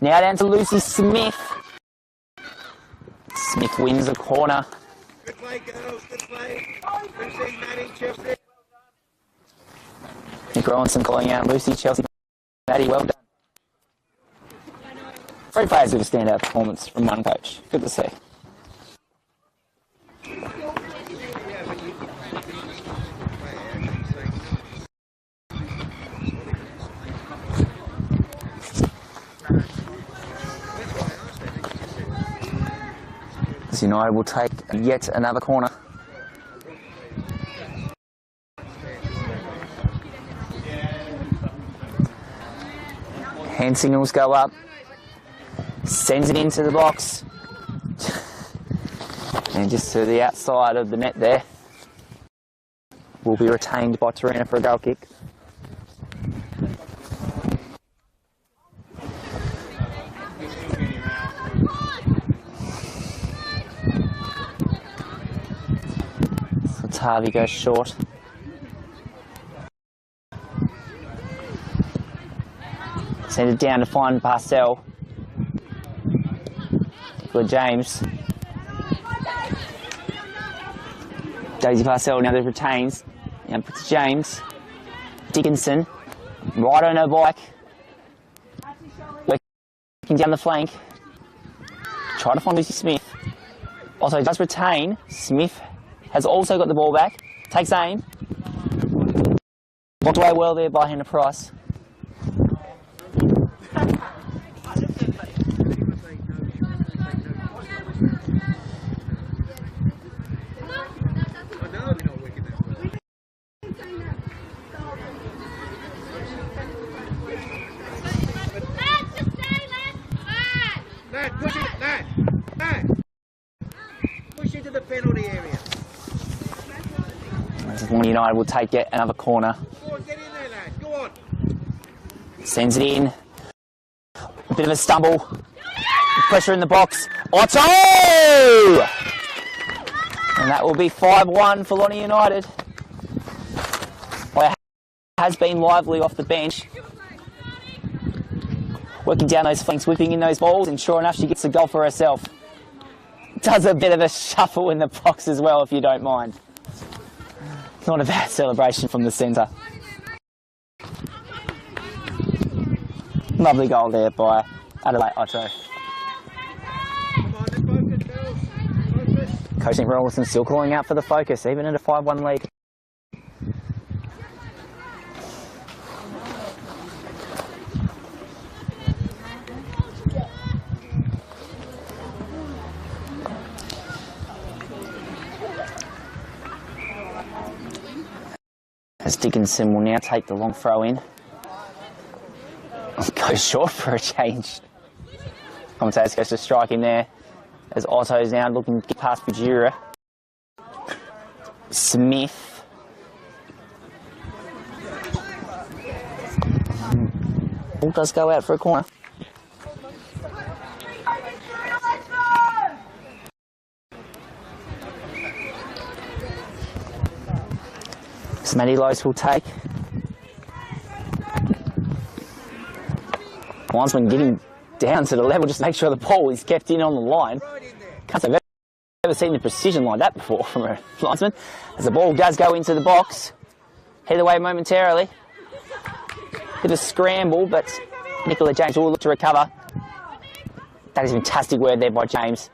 Now down to Lucy Smith. Smith wins a corner. Good play, girls. Good play. Lucy, Maddie, Chelsea. Nick Rowanson calling out Lucy, Chelsea, Maddie, well done. 3 players with a standout performance from one coach. Good to see. As United will take yet another corner. Hand signals go up. Sends it into the box. And just to the outside of the net there. Will be retained by Taroona for a goal kick. So Harvey goes short. Send it down to find Parcell. For James. Daisy Parcell now retains. Now puts James. Dickinson. Right on her bike. Working down the flank. Try to find Lucy Smith. Also does retain. Smith has also got the ball back. Takes aim. Blocked away well there by Hannah Price. United will take yet another corner. Go on, get in there, lad. Go on. Sends it in. A bit of a stumble. Pressure in the box. Otto! And that will be 5-1 for Lonnie United. Well, has been lively off the bench. Working down those flanks, whipping in those balls, and sure enough, she gets a goal for herself. Does a bit of a shuffle in the box as well, if you don't mind. Not a bad celebration from the centre. Lovely goal there by Adelaide Otto. Coach Nick Rawlinson still calling out for the focus, even at a 5-1 lead. As Dickinson will now take the long throw in. Goes short for a change. Commentators goes to strike in there. As Otto is now looking to get past Bajura. Smith. Ball does go out for a corner. Maddie Lose will take. Linesman getting down to the level just to make sure the ball is kept in on the line. Can't say I've ever seen the precision like that before from a linesman. As the ball does go into the box. Head away momentarily. Bit of a scramble, but Nicola James will look to recover. That is fantastic word there by James.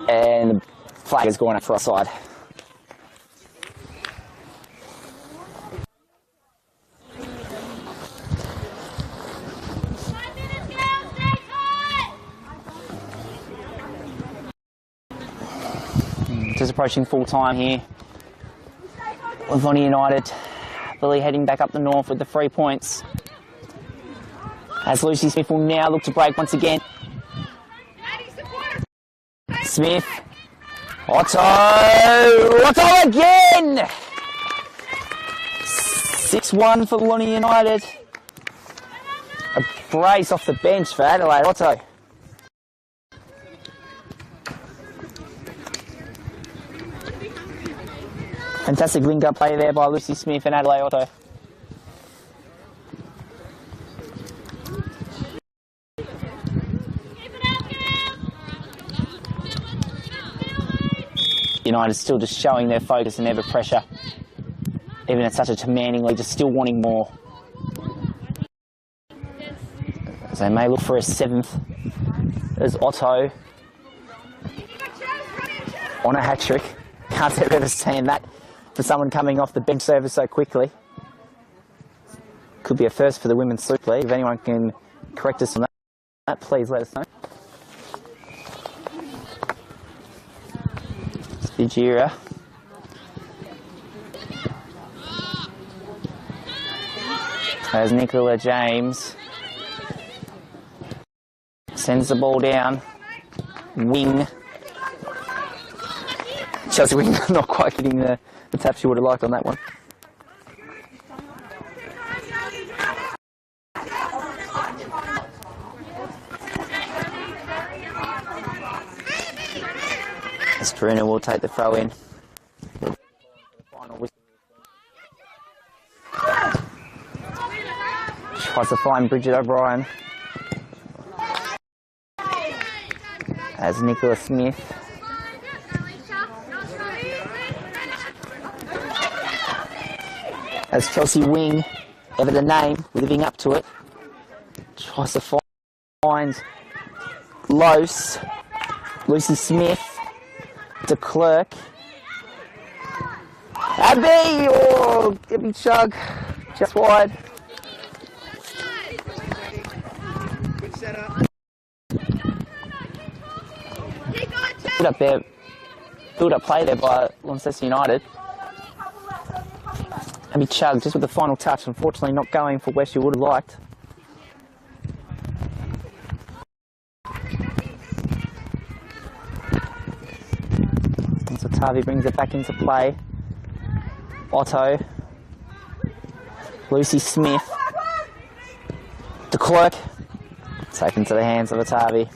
And the flag has gone up for offside. Just approaching full time here with Lonnie United. Billy heading back up the north with the 3 points. As Lucy Smith will now look to break once again. Smith. Otto! Otto again! 6-1 for Lonnie United. A brace off the bench for Adelaide Otto. Fantastic link-up play there by Lucy Smith and Adelaide Otto. United still just showing their focus and ever pressure. Even at such a commanding lead, just still wanting more. As they may look for a 7th. There's Otto on a hat-trick. Can't ever stand that for someone coming off the bench service so quickly. Could be a first for the Women's Super League. If anyone can correct us on that, please let us know. Fijira. As Nicola James sends the ball down. Wing. Chelsea Wing not quite getting the tap she would have liked on that one. As Taroona will take the throw in. Tries to find Bridget O'Brien. As Nicola Smith. As Chelsea Wing, ever the name, living up to it. Tries to find Lucy Smith. De Klerk. Abby! Oh, Abby Chug. Just wide. Good setup. Good up there. Build up play there by Launceston United. Abby Chug just with the final touch, unfortunately not going for where she would have liked. So Tavi brings it back into play. Otto. Lucy Smith. De Klerk. Taken to the hands of Atavi.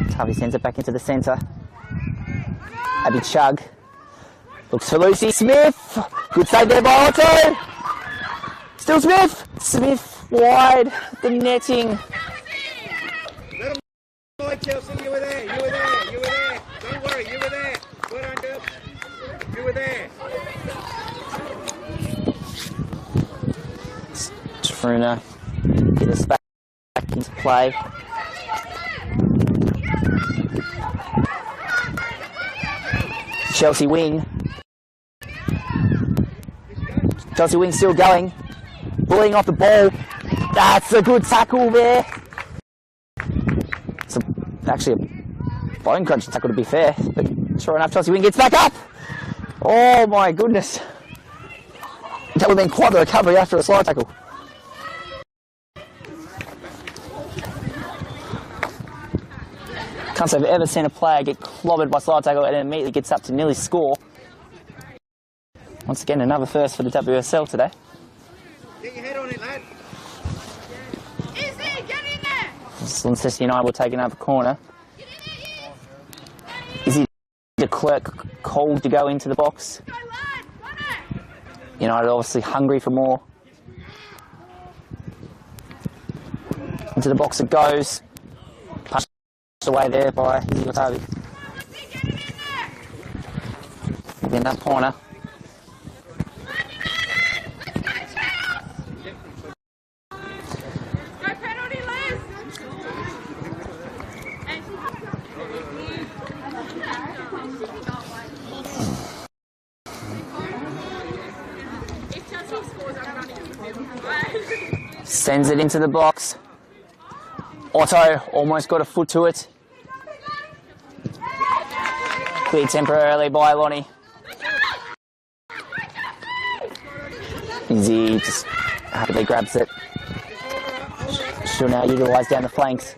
Tavi sends it back into the centre. Abby Chug. Looks for Lucy Smith. Good save there by Otto. Still Smith. Smith wide. The netting. Let him go, Chelsea. You were there. You were there. You were there. Don't worry. You were there. Well done, girl. You were there. Taroona get us back into play. Chelsea Wing. Chelsea Wing still going. Bullying off the ball. That's a good tackle there. It's actually a bone crunching tackle to be fair. But sure enough, Chelsea Wing gets back up. Oh my goodness. That would have been quite the recovery after a slide tackle. Can't say I've ever seen a player get clobbered by slide tackle and it immediately gets up to nearly score. Once again, another first for the WSL today. Get your head on it, lad. Easy, get in there. Launceston United will take another corner. Is it De Klerk called to go into the box? Go, lad. Run it. United obviously hungry for more. Into the box it goes. Pushed away there by Yotavi. In that corner. Sends it into the box. Otto almost got a foot to it. Cleared temporarily by Lonnie. Izzy just happily grabs it. She'll now utilise down the flanks.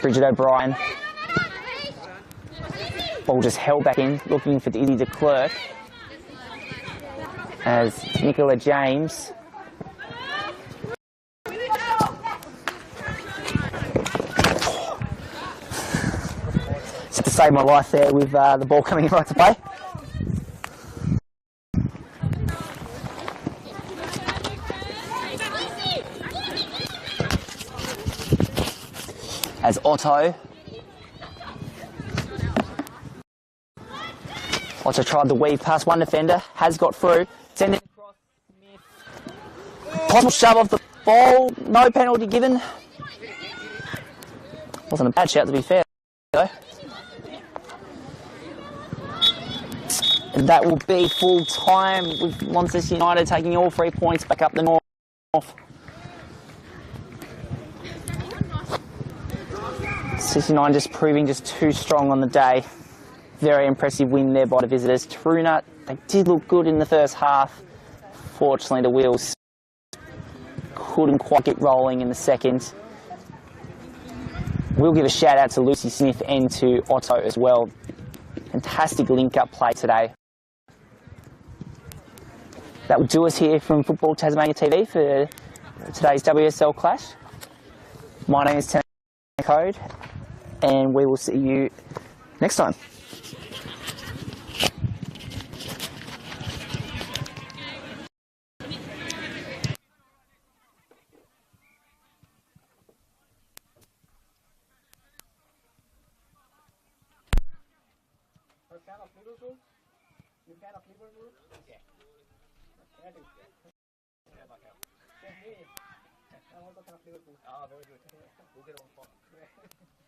Bridget O'Brien. Ball just held back in, looking for Izzy De Klerk. As Nicola James had to save my life there with the ball coming in right to play. As Otto tried to weave past one defender, has got through, send it across Smith. Possible shove off the ball, no penalty given. Wasn't a bad shout to be fair though. And that will be full time with Launceston United taking all 3 points back up the north. Launceston United just proving just too strong on the day. Very impressive win there by the visitors. Taroona, they did look good in the first half. Fortunately, the wheels couldn't quite get rolling in the second. We'll give a shout out to Lucy Smith and to Otto as well. Fantastic link-up play today. That will do us here from Football Tasmania TV for today's WSL Clash. My name is Code, and we will see you next time. Fan of Liverpool? You fan of Liverpool? Yeah. I do. Yeah, like how? Yeah, I'm also fan of Liverpool. Ah, very good. We'll get on fire.